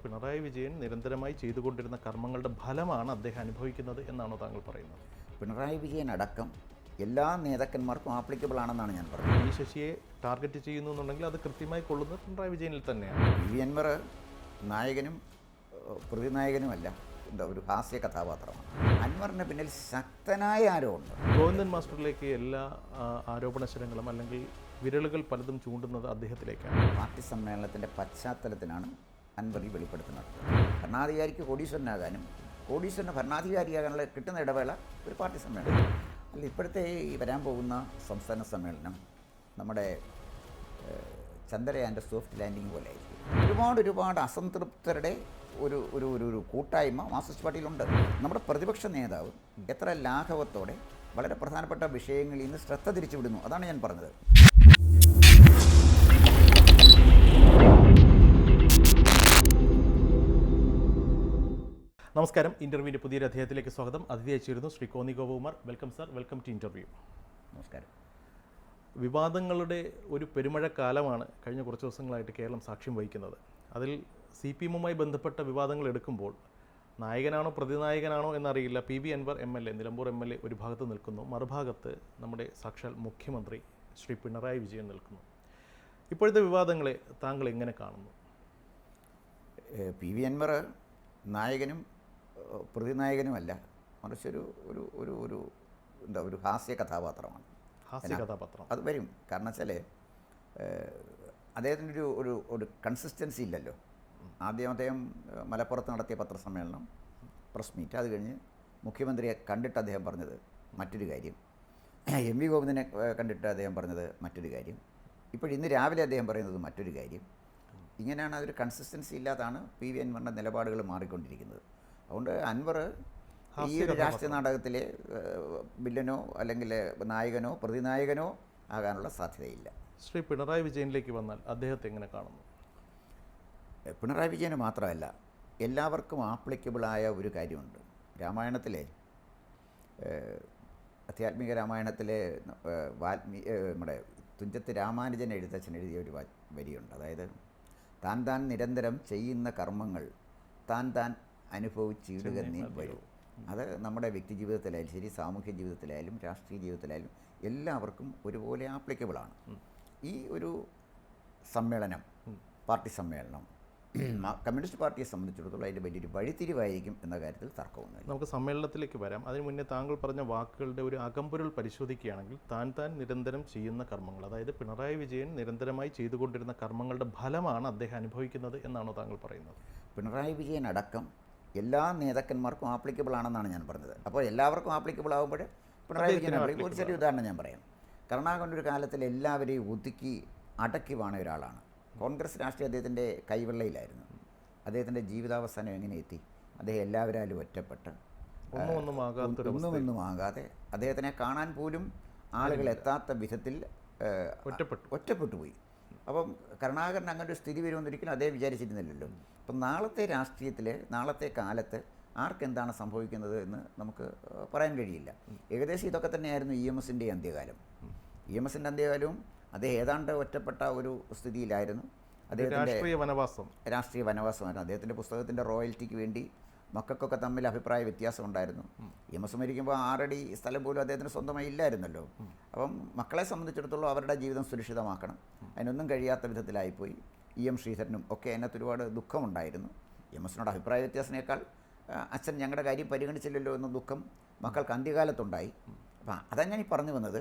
പിണറായി വിജയൻ നിരന്തരമായി ചെയ്തുകൊണ്ടിരുന്ന കർമ്മങ്ങളുടെ ഫലമാണ് അദ്ദേഹം അനുഭവിക്കുന്നത് എന്നാണോ താങ്കൾ പറയുന്നത്? പിണറായി വിജയൻ അടക്കം എല്ലാ നേതാക്കന്മാർക്കും ആപ്ലിക്കബിൾ ആണെന്നാണ് ഞാൻ പറഞ്ഞത്. ഈ ശശിയെ ടാർഗറ്റ് ചെയ്യുന്നു എന്നുണ്ടെങ്കിൽ അത് കൃത്യമായി കൊള്ളുന്നത് പിണറായി വിജയനിൽ തന്നെയാണ്. പി അൻവർ നായകനും പ്രതിനായകനുമല്ല, ഒരു ഹാസ്യ കഥാപാത്രമാണ്. അൻവറിന് പിന്നിൽ ശക്തനായ ആരോപണം. ഗോവിന്ദൻ മാസ്റ്ററിലേക്ക് എല്ലാ ആരോപണശരങ്ങളും അല്ലെങ്കിൽ വിരലുകൾ പലതും ചൂണ്ടുന്നത് അദ്ദേഹത്തിലേക്കാണ്. പാർട്ടി സമ്മേളനത്തിൻ്റെ പശ്ചാത്തലത്തിലാണ് അൻവർ ഈ വെളിപ്പെടുത്തുന്നത്. ഭരണാധികാരിക്ക് കോടീശ്വരനാകാനും കോടീശ്വരന് ഭരണാധികാരിയാകാനുള്ള കിട്ടുന്ന ഇടവേള ഒരു പാർട്ടി സമ്മേളനം അല്ല. ഇപ്പോഴത്തെ ഈ വരാൻ പോകുന്ന സംസ്ഥാന സമ്മേളനം നമ്മുടെ ചന്ദ്രയാൻ്റെ സോഫ്റ്റ് ലാൻഡിങ് പോലെ ആയിരിക്കും. ഒരുപാട് അസംതൃപ്തരുടെ ഒരു ഒരു ഒരു കൂട്ടായ്മ മാർക്സിസ്റ്റ് പാർട്ടിയിലുണ്ട്. നമ്മുടെ പ്രതിപക്ഷ നേതാവ് എത്ര ലാഘവത്തോടെ വളരെ പ്രധാനപ്പെട്ട വിഷയങ്ങളിൽ നിന്ന് ശ്രദ്ധ തിരിച്ചുവിടുന്നു, അതാണ് ഞാൻ പറഞ്ഞത്. നമസ്കാരം. ഇൻ്റർവ്യൂവിൻ്റെ പുതിയൊരു അധ്യായത്തിലേക്ക് സ്വാഗതം. അതിഥി അയച്ചിരുന്നു Shri Konni Gopakumar. Welcome sir, welcome to interview. നമസ്കാരം. വിവാദങ്ങളുടെ ഒരു പെരുമഴക്കാലമാണ് കഴിഞ്ഞ കുറച്ച് ദിവസങ്ങളായിട്ട് കേരളം സാക്ഷ്യം വഹിക്കുന്നത്. അതിൽ CPM-മായി ബന്ധപ്പെട്ട വിവാദങ്ങൾ എടുക്കുമ്പോൾ നായകനാണോ പ്രതിനായകനാണോ എന്നറിയില്ല. PV Anwar MLA, Nilambur MLA ഒരു ഭാഗത്ത് നിൽക്കുന്നു, മറുഭാഗത്ത് നമ്മുടെ സാക്ഷാൽ മുഖ്യമന്ത്രി ശ്രീ പിണറായി വിജയൻ നിൽക്കുന്നു. ഇപ്പോഴത്തെ വിവാദങ്ങളെ താങ്കൾ എങ്ങനെ കാണുന്നു? PV അൻവർ നായകനും പ്രതിനായകനുമല്ല, മറിച്ചൊരു ഒരു ഒരു ഒരു എന്താ ഒരു ഹാസ്യ കഥാപാത്രമാണ്. അത് വരും. കാരണം വെച്ചാൽ അദ്ദേഹത്തിൻ്റെ ഒരു കൺസിസ്റ്റൻസി ഇല്ലല്ലോ. ആദ്യം അദ്ദേഹം മലപ്പുറത്ത് നടത്തിയ പത്രസമ്മേളനം, പ്രസ് മീറ്റ്, അത് കഴിഞ്ഞ് മുഖ്യമന്ത്രിയെ കണ്ടിട്ട് അദ്ദേഹം പറഞ്ഞത് മറ്റൊരു കാര്യം, MV ഗോവിന്ദനെ കണ്ടിട്ട് അദ്ദേഹം പറഞ്ഞത് മറ്റൊരു കാര്യം, ഇന്ന് രാവിലെ അദ്ദേഹം പറയുന്നത് മറ്റൊരു കാര്യം. ഇങ്ങനെയാണ് അതൊരു കൺസിസ്റ്റൻസി ഇല്ലാതാണ് PV അൻവറിൻ്റെ നിലപാടുകൾ മാറിക്കൊണ്ടിരിക്കുന്നത്. അതുകൊണ്ട് അൻവർ ഈ ഒരു രാഷ്ട്രീയ നാടകത്തിലെ വില്ലനോ അല്ലെങ്കിൽ നായകനോ പ്രതിനായകനോ ആകാനുള്ള സാധ്യതയില്ല. ശ്രീ പിണറായി വിജയനിലേക്ക് വന്നാൽ അദ്ദേഹത്തെ എങ്ങനെ കാണുന്നു? പിണറായി വിജയന് മാത്രമല്ല, എല്ലാവർക്കും ആപ്ലിക്കബിളായ ഒരു കാര്യമുണ്ട്. രാമായണത്തിലെ അധ്യാത്മിക രാമായണത്തിലെ നമ്മുടെ തുഞ്ചത്ത് രാമാനുജൻ എഴുത്തച്ഛൻ എഴുതിയ ഒരു വരിയുണ്ട്. അതായത് താൻ നിരന്തരം ചെയ്യുന്ന കർമ്മങ്ങൾ താൻ അനുഭവിച്ചിടുക നീ വരും. അത് നമ്മുടെ വ്യക്തി ജീവിതത്തിലായാലും ശരി, സാമൂഹ്യ ജീവിതത്തിലായാലും രാഷ്ട്രീയ ജീവിതത്തിലായാലും എല്ലാവർക്കും ഒരുപോലെ ആപ്ലിക്കബിളാണ്. ഈ ഒരു സമ്മേളനം, പാർട്ടി സമ്മേളനം കമ്മ്യൂണിസ്റ്റ് പാർട്ടിയെ സംബന്ധിച്ചിടത്തോളം അതിൻ്റെ വലിയൊരു വഴിത്തിരിവായിരിക്കും എന്ന കാര്യത്തിൽ തർക്കമൊന്നുമില്ല. നമുക്ക് സമ്മേളനത്തിലേക്ക് വരാം. അതിന് മുന്നേ താങ്കൾ പറഞ്ഞ വാക്കുകളുടെ ഒരു അകമ്പൊരുൾ പരിശോധിക്കുകയാണെങ്കിൽ താൻ നിരന്തരം ചെയ്യുന്ന കർമ്മങ്ങൾ, അതായത് പിണറായി വിജയൻ നിരന്തരമായി ചെയ്തുകൊണ്ടിരുന്ന കർമ്മങ്ങളുടെ ഫലമാണ് അദ്ദേഹം അനുഭവിക്കുന്നത് എന്നാണോ താങ്കൾ പറയുന്നത്? പിണറായി വിജയൻ അടക്കം എല്ലാ നേതാക്കന്മാർക്കും ആപ്ലിക്കബിൾ ആണെന്നാണ് ഞാൻ പറഞ്ഞത്. അപ്പോൾ എല്ലാവർക്കും ആപ്ലിക്കബിൾ ആകുമ്പോൾ പിണറായി വിജയൻ ഒരു ചെറിയ ഉദാഹരണം ഞാൻ പറയാം. കരുണാകരൻ്റെ ഒരു കാലത്തിൽ എല്ലാവരെയും ഒതുക്കി അടക്കി വാണ ഒരാളാണ്. കോൺഗ്രസ് രാഷ്ട്രീയം അദ്ദേഹത്തിൻ്റെ കൈവെള്ളയിലായിരുന്നു. അദ്ദേഹത്തിൻ്റെ ജീവിതാവസാനം എങ്ങനെ എത്തി? അദ്ദേഹം എല്ലാവരും ഒറ്റപ്പെട്ട് ഒന്നും ആകാതെ അദ്ദേഹത്തിനെ കാണാൻ പോലും ആളുകൾ എത്താത്ത വിധത്തിൽ ഒറ്റപ്പെട്ടു പോയി. അപ്പം കരുണാകരൻ അങ്ങനെ ഒരു സ്ഥിതി വരുമെന്നൊരിക്കലും അദ്ദേഹം വിചാരിച്ചിരുന്നില്ലല്ലോ. അപ്പം നാളത്തെ രാഷ്ട്രീയത്തിൽ, നാളത്തെ കാലത്ത് ആർക്കെന്താണ് സംഭവിക്കുന്നത് എന്ന് നമുക്ക് പറയാൻ കഴിയില്ല. ഏകദേശം ഇതൊക്കെ തന്നെയായിരുന്നു EMSൻ്റെ അന്ത്യകാലം. EMSൻ്റെ അന്ത്യകാലവും അദ്ദേഹം ഏതാണ്ട് ഒറ്റപ്പെട്ട ഒരു സ്ഥിതിയിലായിരുന്നു. അദ്ദേഹത്തിൻ്റെ രാഷ്ട്രീയ വനവാസമായിരുന്നു. അദ്ദേഹത്തിൻ്റെ പുസ്തകത്തിൻ്റെ റോയൽറ്റിക്ക് വേണ്ടി മക്കൾക്കൊക്കെ തമ്മിൽ അഭിപ്രായ വ്യത്യാസം ഉണ്ടായിരുന്നു. EMS മരിക്കുമ്പോൾ 6 അടി സ്ഥലം പോലും അദ്ദേഹത്തിന് സ്വന്തമായി ഇല്ലായിരുന്നല്ലോ. അപ്പം മക്കളെ സംബന്ധിച്ചിടത്തോളം അവരുടെ ജീവിതം സുരക്ഷിതമാക്കണം, അതിനൊന്നും കഴിയാത്ത വിധത്തിലായിപ്പോയി. EM ശ്രീധരനും ഒക്കെ അതിനകത്ത് ഒരുപാട് ദുഃഖമുണ്ടായിരുന്നു. EMSനോട് അഭിപ്രായ വ്യത്യാസത്തിനേക്കാൾ അച്ഛൻ ഞങ്ങളുടെ കാര്യം പരിഗണിച്ചില്ലല്ലോ എന്ന ദുഃഖം മക്കൾക്ക് അന്ത്യകാലത്തുണ്ടായി. അപ്പം അതാണ് ഞാൻ ഈ പറഞ്ഞു വന്നത്.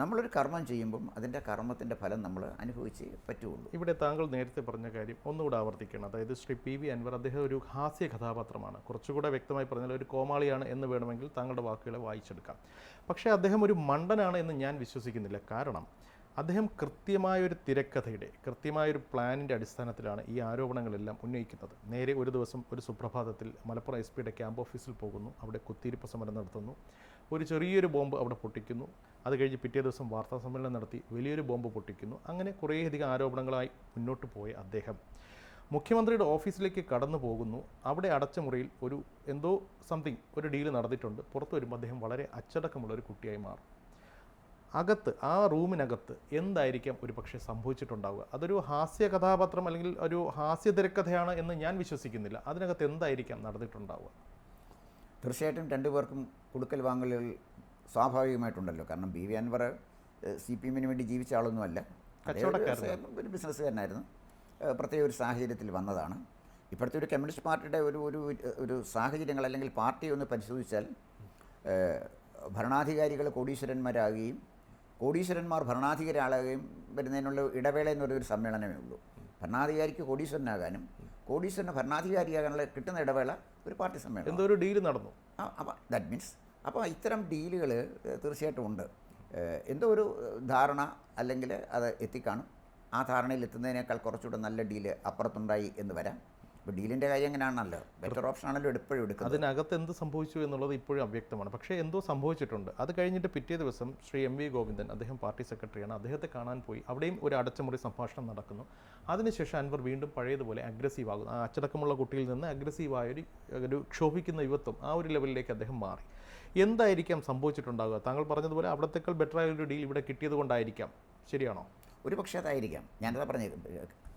നമ്മളൊരു കർമ്മം ചെയ്യുമ്പം അതിൻ്റെ കർമ്മത്തിൻ്റെ ഫലം നമ്മൾ അനുഭവിച്ച് പറ്റുള്ളൂ. ഇവിടെ താങ്കൾ നേരത്തെ പറഞ്ഞ കാര്യം ഒന്നുകൂടെ ആവർത്തിക്കണം. അതായത് ശ്രീ PV അൻവർ അദ്ദേഹം ഒരു ഹാസ്യ കഥാപാത്രമാണ്. കുറച്ചുകൂടെ വ്യക്തമായി പറഞ്ഞാൽ ഒരു കോമാളിയാണ് എന്ന് വേണമെങ്കിൽ താങ്കളുടെ വാക്കുകളെ വായിച്ചെടുക്കാം. പക്ഷേ അദ്ദേഹം ഒരു മണ്ടനാണ് എന്ന് ഞാൻ വിശ്വസിക്കുന്നില്ല. കാരണം അദ്ദേഹം കൃത്യമായൊരു തിരക്കഥയുടെ, കൃത്യമായൊരു പ്ലാനിൻ്റെ അടിസ്ഥാനത്തിലാണ് ഈ ആരോപണങ്ങളെല്ലാം ഉന്നയിക്കുന്നത്. നേരെ ഒരു ദിവസം ഒരു സുപ്രഭാതത്തിൽ മലപ്പുറം SP ക്യാമ്പ് ഓഫീസിൽ പോകുന്നു. അവിടെ കുത്തിയിരിപ്പ് സമരം നടത്തുന്നു. ഒരു ചെറിയൊരു ബോംബ് അവിടെ പൊട്ടിക്കുന്നു. അത് കഴിഞ്ഞ് പിറ്റേ ദിവസം വാർത്താ സമ്മേളനം നടത്തി വലിയൊരു ബോംബ് പൊട്ടിക്കുന്നു. അങ്ങനെ കുറേയധികം ആരോപണങ്ങളായി മുന്നോട്ട് പോയ അദ്ദേഹം മുഖ്യമന്ത്രിയുടെ ഓഫീസിലേക്ക് കടന്നു പോകുന്നു. അവിടെ അടച്ച മുറിയിൽ ഒരു ഡീല് നടന്നിട്ടുണ്ട്. പുറത്തു വരുമ്പോൾ അദ്ദേഹം വളരെ അച്ചടക്കമുള്ള ഒരു കുട്ടിയായി മാറും. അകത്ത് ആ റൂമിനകത്ത് എന്തായിരിക്കാം ഒരു പക്ഷേ സംഭവിച്ചിട്ടുണ്ടാവുക? അതൊരു ഹാസ്യ കഥാപാത്രം അല്ലെങ്കിൽ ഒരു ഹാസ്യ തിരക്കഥയാണ് എന്ന് ഞാൻ വിശ്വസിക്കുന്നില്ല. അതിനകത്ത് എന്തായിരിക്കാം നടന്നിട്ടുണ്ടാവുക? തീർച്ചയായിട്ടും രണ്ടുപേർക്കും കൊടുക്കൽ വാങ്ങലുകൾ സ്വാഭാവികമായിട്ടുണ്ടല്ലോ. കാരണം പി വി അൻവർ CPM വേണ്ടി ജീവിച്ച ആളൊന്നുമല്ല, ഒരു ബിസിനസ്സുകാരനായിരുന്നു. പ്രത്യേക ഒരു സാഹചര്യത്തിൽ വന്നതാണ്. ഇപ്പോഴത്തെ ഒരു കമ്മ്യൂണിസ്റ്റ് പാർട്ടിയുടെ ഒരു സാഹചര്യങ്ങൾ അല്ലെങ്കിൽ പാർട്ടി ഒന്ന് പരിശോധിച്ചാൽ ഭരണാധികാരികൾ കോടീശ്വരന്മാരാകുകയും കോടീശ്വരന്മാർ ഭരണാധികാരികളാകുകയും വരുന്നതിനുള്ള ഇടവേള എന്ന് പറയുന്നൊരു സമ്മേളനമേ ഉള്ളൂ. ഭരണാധികാരിക്ക് കോടീശ്വരനാകാനും കോടീശ്വരന് ഭരണാധികാരിയാകാനുള്ള കിട്ടുന്ന ഇടവേള ഒരു പാർട്ടി സമ്മേളനം. എന്തോ ഒരു ഡീല് നടന്നു. അപ്പോൾ ദാറ്റ് മീൻസ് അപ്പോൾ ഇത്തരം ഡീലുകൾ തീർച്ചയായിട്ടും ഉണ്ട്. എന്തോ ഒരു ധാരണ അല്ലെങ്കിൽ അത് എത്തിക്കാണും. ആ ധാരണയിൽ എത്തുന്നതിനേക്കാൾ കുറച്ചുകൂടെ നല്ല ഡീല് അപ്പുറത്തുണ്ടായി എന്ന് വരാം. ഇപ്പോൾ ഡീലിൻ്റെ കാര്യം എങ്ങനെയാണല്ലോ, ബെറ്റർ ഓപ്ഷൻ ആണല്ലോ എപ്പോഴും എടുക്കുന്നത്. അതിനകത്ത് എന്ത് സംഭവിച്ചു എന്നുള്ളത് ഇപ്പോഴും അവ്യക്തമാണ്. പക്ഷേ എന്തോ സംഭവിച്ചിട്ടുണ്ട്. അത് കഴിഞ്ഞിട്ട് പിറ്റേ ദിവസം ശ്രീ MV ഗോവിന്ദൻ, അദ്ദേഹം പാർട്ടി സെക്രട്ടറിയാണ്, അദ്ദേഹത്തെ കാണാൻ പോയി. അവിടെയും ഒരു അടച്ചുമുറി സംഭാഷണം നടക്കുന്നു. അതിനുശേഷം അൻവർ വീണ്ടും പഴയതുപോലെ അഗ്രസീവ് ആകുന്നു. ആ അച്ചടക്കമുള്ള കുട്ടിയിൽ നിന്ന് അഗ്രസീവായ ഒരു ക്ഷോഭിക്കുന്ന യുവത്വം, ആ ഒരു ലെവലിലേക്ക് അദ്ദേഹം മാറി. എന്തായിരിക്കാം സംഭവിച്ചിട്ടുണ്ടാകുക? താങ്കൾ പറഞ്ഞതുപോലെ അവിടത്തേക്കാൾ ബെറ്ററായ ഒരു ഡീൽ ഇവിടെ കിട്ടിയത് കൊണ്ടായിരിക്കാം. ശരിയാണോ? ഒരു പക്ഷേ അതായിരിക്കാം. ഞാനതാ പറഞ്ഞത്,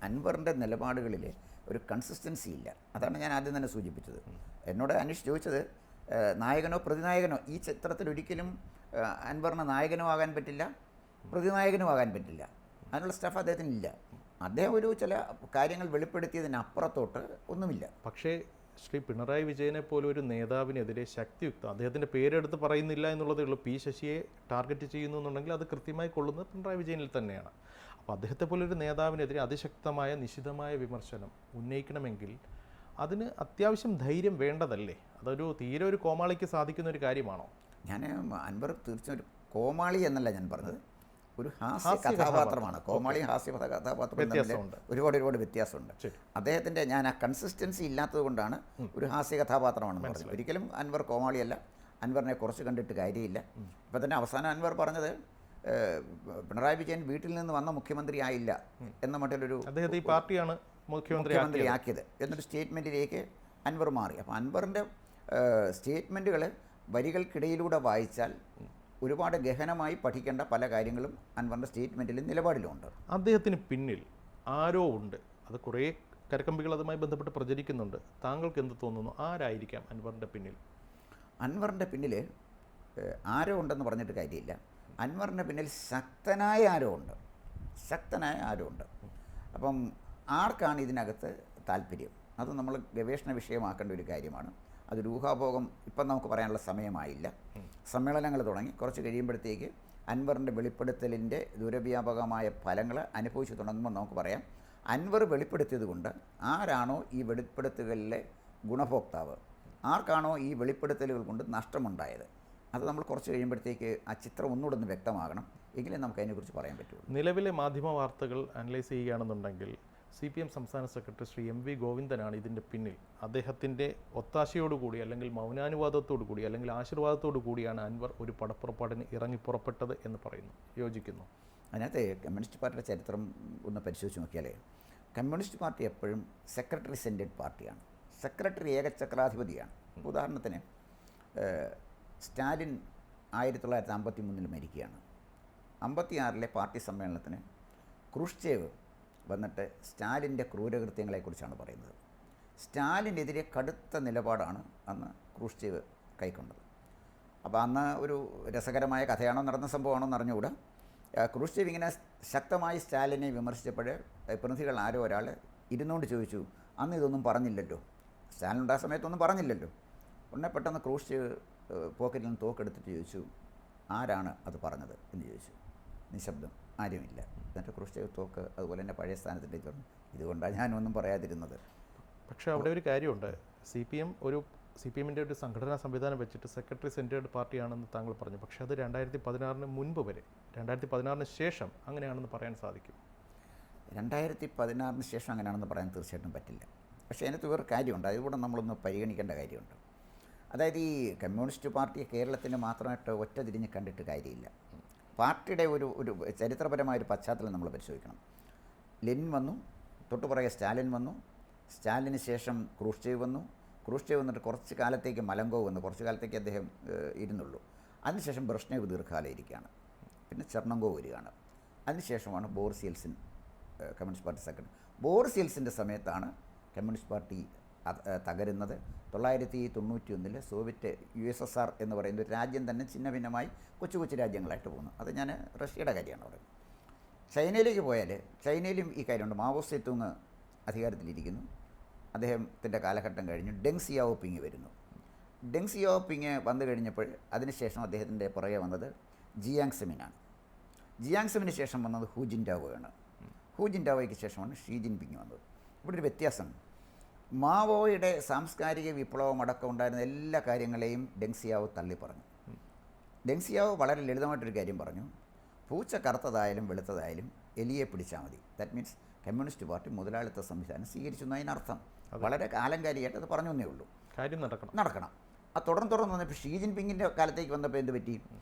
അൻവറിൻ്റെ നിലപാടുകളിൽ ഒരു കൺസിസ്റ്റൻസി ഇല്ല. അതാണ് ഞാൻ ആദ്യം തന്നെ സൂചിപ്പിച്ചത്. എന്നോട് അനീഷ് ചോദിച്ചത് നായകനോ പ്രതിനായകനോ. ഈ ചിത്രത്തിൽ ഒരിക്കലും അൻവറിന് നായകനോ ആകാൻ പറ്റില്ല, പ്രതിനായകനും ആകാൻ പറ്റില്ല. അതിനുള്ള സ്റ്റഫ് അദ്ദേഹത്തിനില്ല. അദ്ദേഹം ഒരു ചില കാര്യങ്ങൾ വെളിപ്പെടുത്തിയതിനപ്പുറത്തോട്ട് ഒന്നുമില്ല. പക്ഷേ ശ്രീ പിണറായി വിജയനെ പോലെ ഒരു നേതാവിനെതിരെ ശക്തിയുക്തം, അദ്ദേഹത്തിൻ്റെ പേരെടുത്ത് പറയുന്നില്ല എന്നുള്ളതേ ഉള്ളൂ, P ശശിയെ ടാർഗറ്റ് ചെയ്യുന്നു എന്നുണ്ടെങ്കിൽ അത് കൃത്യമായി കൊള്ളുന്നത് പിണറായി വിജയനിൽ തന്നെയാണ്. അപ്പോൾ അദ്ദേഹത്തെ പോലൊരു നേതാവിനെതിരെ അതിശക്തമായ നിശിതമായ വിമർശനം ഉന്നയിക്കണമെങ്കിൽ അതിന് അത്യാവശ്യം ധൈര്യം വേണ്ടതല്ലേ? അതൊരു തീരെ ഒരു കോമാളിക്ക് സാധിക്കുന്ന ഒരു കാര്യമാണോ? ഞാൻ അൻവർ തീർച്ചയായും ഒരു കോമാളി എന്നല്ല ഞാൻ പറഞ്ഞത്, ഒരു ഹാസ്യ കഥാപാത്രമാണ്. കോമാളി ഹാസ്യ കഥാപാത്രം ഒരുപാട് വ്യത്യാസമുണ്ട്. അദ്ദേഹത്തിൻ്റെ ഞാൻ ആ കൺസിസ്റ്റൻസി ഇല്ലാത്തത് കൊണ്ടാണ് ഒരു ഹാസ്യ കഥാപാത്രമാണെന്ന് പറഞ്ഞത്. ഒരിക്കലും അൻവർ കോമാളിയല്ല. അൻവറിനെ കുറച്ച് കണ്ടിട്ട് കാര്യമില്ല. ഇപ്പം തന്നെ അവസാനം അൻവർ പറഞ്ഞത് പിണറായി വിജയൻ വീട്ടിൽ നിന്ന് വന്ന മുഖ്യമന്ത്രി ആയില്ല എന്ന മട്ടിലൊരു അദ്ദേഹത്തെ ഈ പാർട്ടിയാണ് മുഖ്യമന്ത്രിയാക്കിയത് എന്നൊരു സ്റ്റേറ്റ്മെൻറ്റിലേക്ക് അൻവർ മാറി. അപ്പോൾ അൻവറിൻ്റെ സ്റ്റേറ്റ്മെൻറ്റുകൾ വരികൾക്കിടയിലൂടെ വായിച്ചാൽ ഒരുപാട് ഗഹനമായി പഠിക്കേണ്ട പല കാര്യങ്ങളും അൻവറിൻ്റെ സ്റ്റേറ്റ്മെൻറ്റിലും നിലപാടിലുമുണ്ട്. അദ്ദേഹത്തിന് പിന്നിൽ ആരോ ഉണ്ട്. അത് കുറേ കരക്കമ്പികൾ അതുമായി ബന്ധപ്പെട്ട് പ്രചരിക്കുന്നുണ്ട്. താങ്കൾക്ക് എന്ത് തോന്നുന്നു? ആരായിരിക്കാം അൻവറിൻ്റെ പിന്നിൽ? അൻവറിൻ്റെ പിന്നിൽ ആരോ ഉണ്ടെന്ന് പറഞ്ഞിട്ട് കാര്യമില്ല. അൻവറിൻ്റെ പിന്നിൽ ശക്തനായ ആരോ ഉണ്ട്. അപ്പം ആർക്കാണ് ഇതിനകത്ത് താല്പര്യം? അത് നമ്മൾ ഗവേഷണ വിഷയമാക്കേണ്ട ഒരു കാര്യമാണ്. അതൊരു ഊഹാഭോഗം ഇപ്പം നമുക്ക് പറയാനുള്ള സമയമായില്ല. സമ്മേളനങ്ങൾ തുടങ്ങി കുറച്ച് കഴിയുമ്പോഴത്തേക്ക് അൻവറിൻ്റെ വെളിപ്പെടുത്തലിൻ്റെ ദൂരവ്യാപകമായ ഫലങ്ങൾ അനുഭവിച്ചു തുടങ്ങുമ്പോൾ നമുക്ക് പറയാം, അൻവർ വെളിപ്പെടുത്തിയത് കൊണ്ട് ആരാണോ ഈ വെളിപ്പെടുത്തലുകളിലെ ഗുണഭോക്താവ്, ആർക്കാണോ ഈ വെളിപ്പെടുത്തലുകൾ കൊണ്ട് നഷ്ടമുണ്ടായത്, അത് നമ്മൾ കുറച്ച് കഴിയുമ്പോഴത്തേക്ക് ആ ചിത്രം ഒന്നുകൂടെ ഒന്ന് വ്യക്തമാകണം. എങ്കിലേ നമുക്ക് അതിനെക്കുറിച്ച് പറയാൻ പറ്റുള്ളൂ. നിലവിലെ മാധ്യമ വാർത്തകൾ അനലൈസ് ചെയ്യുകയാണെന്നുണ്ടെങ്കിൽ CPM സംസ്ഥാന സെക്രട്ടറി ശ്രീ MV ഗോവിന്ദനാണ് ഇതിൻ്റെ പിന്നിൽ. അദ്ദേഹത്തിൻ്റെ ഒത്താശയോടുകൂടി അല്ലെങ്കിൽ മൗനാനുവാദത്തോടു കൂടി അല്ലെങ്കിൽ ആശീർവാദത്തോടു കൂടിയാണ് അൻവർ ഒരു പടപ്പുറപ്പാടിന് ഇറങ്ങിപ്പുറപ്പെട്ടത് എന്ന് പറയുന്നു. യോജിക്കുന്നു? അതിനകത്ത് കമ്മ്യൂണിസ്റ്റ് പാർട്ടിയുടെ ചരിത്രം ഒന്ന് പരിശോധിച്ച് നോക്കിയാലേ കമ്മ്യൂണിസ്റ്റ് പാർട്ടി എപ്പോഴും സെക്രട്ടറി സെൻറ്റഡ് പാർട്ടിയാണ്. സെക്രട്ടറി ഏകചക്രാധിപതിയാണ്. ഉദാഹരണത്തിന് സ്റ്റാലിൻ 1953 മരിക്കുകയാണ്. 56 പാർട്ടി സമ്മേളനത്തിന് ക്രൂഷ്ചേവ് വന്നിട്ട് സ്റ്റാലിൻ്റെ ക്രൂരകൃത്യങ്ങളെക്കുറിച്ചാണ് പറയുന്നത്. സ്റ്റാലിനെതിരെ കടുത്ത നിലപാടാണ് അന്ന് ക്രൂഷ്ചേവ് കൈക്കൊണ്ടത്. അപ്പോൾ അന്ന് ഒരു രസകരമായ കഥയാണോ നടന്ന സംഭവമാണോ എന്ന് അറിഞ്ഞുകൂടാ. ക്രൂഷ്ചേവ് ഇങ്ങനെ ശക്തമായി സ്റ്റാലിനെ വിമർശിച്ചപ്പോൾ പ്രതിനിധികൾ ആരോ ഒരാൾ ഇരുന്നുകൊണ്ട് ചോദിച്ചു, അന്ന് ഇതൊന്നും പറഞ്ഞില്ലല്ലോ, സ്റ്റാലിൻ ഉണ്ടായ സമയത്തൊന്നും പറഞ്ഞില്ലല്ലോ. ഉടനെ പെട്ടെന്ന് ക്രൂഷ്ചേവ് പോക്കറ്റിൽ നിന്ന് തോക്കെടുത്തിട്ട് ചോദിച്ചു, ആരാണ് അത് പറഞ്ഞത് എന്ന് ചോദിച്ചു. നിശബ്ദം, ആരുമില്ല. എന്നിട്ട് ക്രൂഷ്ചേവ് തോക്ക് അതുപോലെ തന്നെ പഴയ സ്ഥാനത്തിലേക്ക് പറഞ്ഞു, ഇതുകൊണ്ടാണ് ഞാനൊന്നും പറയാതിരുന്നത്. പക്ഷേ അവിടെ ഒരു കാര്യമുണ്ട്. CPMൻ്റെ ഒരു സംഘടനാ സംവിധാനം വെച്ചിട്ട് സെക്രട്ടറി സെൻറ്റേഡ് പാർട്ടിയാണെന്ന് താങ്കൾ പറഞ്ഞു. പക്ഷേ അത് 2016 മുൻപ് വരെ, 2016 ശേഷം അങ്ങനെയാണെന്ന് പറയാൻ സാധിക്കും? 2016 ശേഷം അങ്ങനെയാണെന്ന് പറയാൻ തീർച്ചയായിട്ടും പറ്റില്ല. പക്ഷേ അതിനകത്ത് വേറെ കാര്യമുണ്ട്, അതുകൂടെ നമ്മളൊന്ന് പരിഗണിക്കേണ്ട കാര്യമുണ്ട്. അതായത് ഈ കമ്മ്യൂണിസ്റ്റ് പാർട്ടിയെ കേരളത്തിന് മാത്രമായിട്ട് ഒറ്റ തിരിഞ്ഞ് കണ്ടിട്ട് കാര്യമില്ല. പാർട്ടിയുടെ ഒരു ചരിത്രപരമായൊരു പശ്ചാത്തലം നമ്മൾ പരിശോധിക്കണം. ലെനിൻ വന്നു, തൊട്ടുപുറകെ സ്റ്റാലിൻ വന്നു, സ്റ്റാലിന് ശേഷം ക്രൂഷ്ചേവ് വന്നു, ക്രൂഷ്ചേവ് വന്നിട്ട് കുറച്ച് കാലത്തേക്ക് മലങ്കോവ് വന്നു, കുറച്ച് കാലത്തേക്ക് അദ്ദേഹം ഇരുന്നുള്ളൂ. അതിനുശേഷം ബ്രഷ്നേവ് ദീർഘകാലം ഇരിക്കുകയാണ്. പിന്നെ ചെർണങ്കോ വരികയാണ്. അതിനുശേഷമാണ് Boris Yeltsin communist party secretary. Boris യെൽസിൻ്റെ സമയത്താണ് കമ്മ്യൂണിസ്റ്റ് പാർട്ടി തകരുന്നത്. 1991 സോവിയറ്റ് USSR എന്ന് പറയുന്ന ഒരു രാജ്യം തന്നെ ഛിന്ന ഭിന്നമായി കൊച്ചു കൊച്ചു രാജ്യങ്ങളായിട്ട് പോകുന്നു. അത് ഞാൻ റഷ്യയുടെ കാര്യമാണ് പറയുന്നത്. ചൈനയിലേക്ക് പോയാൽ ചൈനയിലും ഈ കാര്യമുണ്ട്. മാവോ സേ തുങ് അധികാരത്തിലിരിക്കുന്നു. അദ്ദേഹത്തിൻ്റെ കാലഘട്ടം കഴിഞ്ഞ് ഡെങ് സിയാവോപിങ് വരുന്നു. ഡെങ് സിയാവോപിങ് വന്നു കഴിഞ്ഞപ്പോൾ അതിനുശേഷം അദ്ദേഹത്തിൻ്റെ പുറകെ വന്നത് ജിയാങ് സെമിനാണ്. ജിയാങ് സെമിന് ശേഷം വന്നത് ഹു ജിൻടാവോയാണ്. ഹു ജിൻടാവോയ്ക്ക് ശേഷമാണ് ഷീ ജിൻപിങ് വന്നത്. ഇവിടെ ഒരു വ്യത്യാസം, മാവോയുടെ സാംസ്കാരിക വിപ്ലവം അടക്കം ഉണ്ടായിരുന്ന എല്ലാ കാര്യങ്ങളെയും ഡെങ് സിയാവോ തള്ളി പറഞ്ഞു. ഡെങ് സിയാവോ വളരെ ലളിതമായിട്ടൊരു കാര്യം പറഞ്ഞു, പൂച്ച കറുത്തതായാലും വെളുത്തതായാലും എലിയെ പിടിച്ചാൽ മതി. ദാറ്റ് മീൻസ് കമ്മ്യൂണിസ്റ്റ് പാർട്ടി മുതലാളിത്ത സംവിധാനം സ്വീകരിച്ചു എന്നതിനർത്ഥം. വളരെ കാലങ്കാരിയായിട്ട് അത് പറഞ്ഞു എന്നേ ഉള്ളൂ. കാര്യം നടക്കണം. ആ തുടർന്ന് വന്നപ്പോൾ ഷീ ജിൻപിങ്ങിൻ്റെ കാലത്തേക്ക് വന്നപ്പോൾ എന്ത് പറ്റി?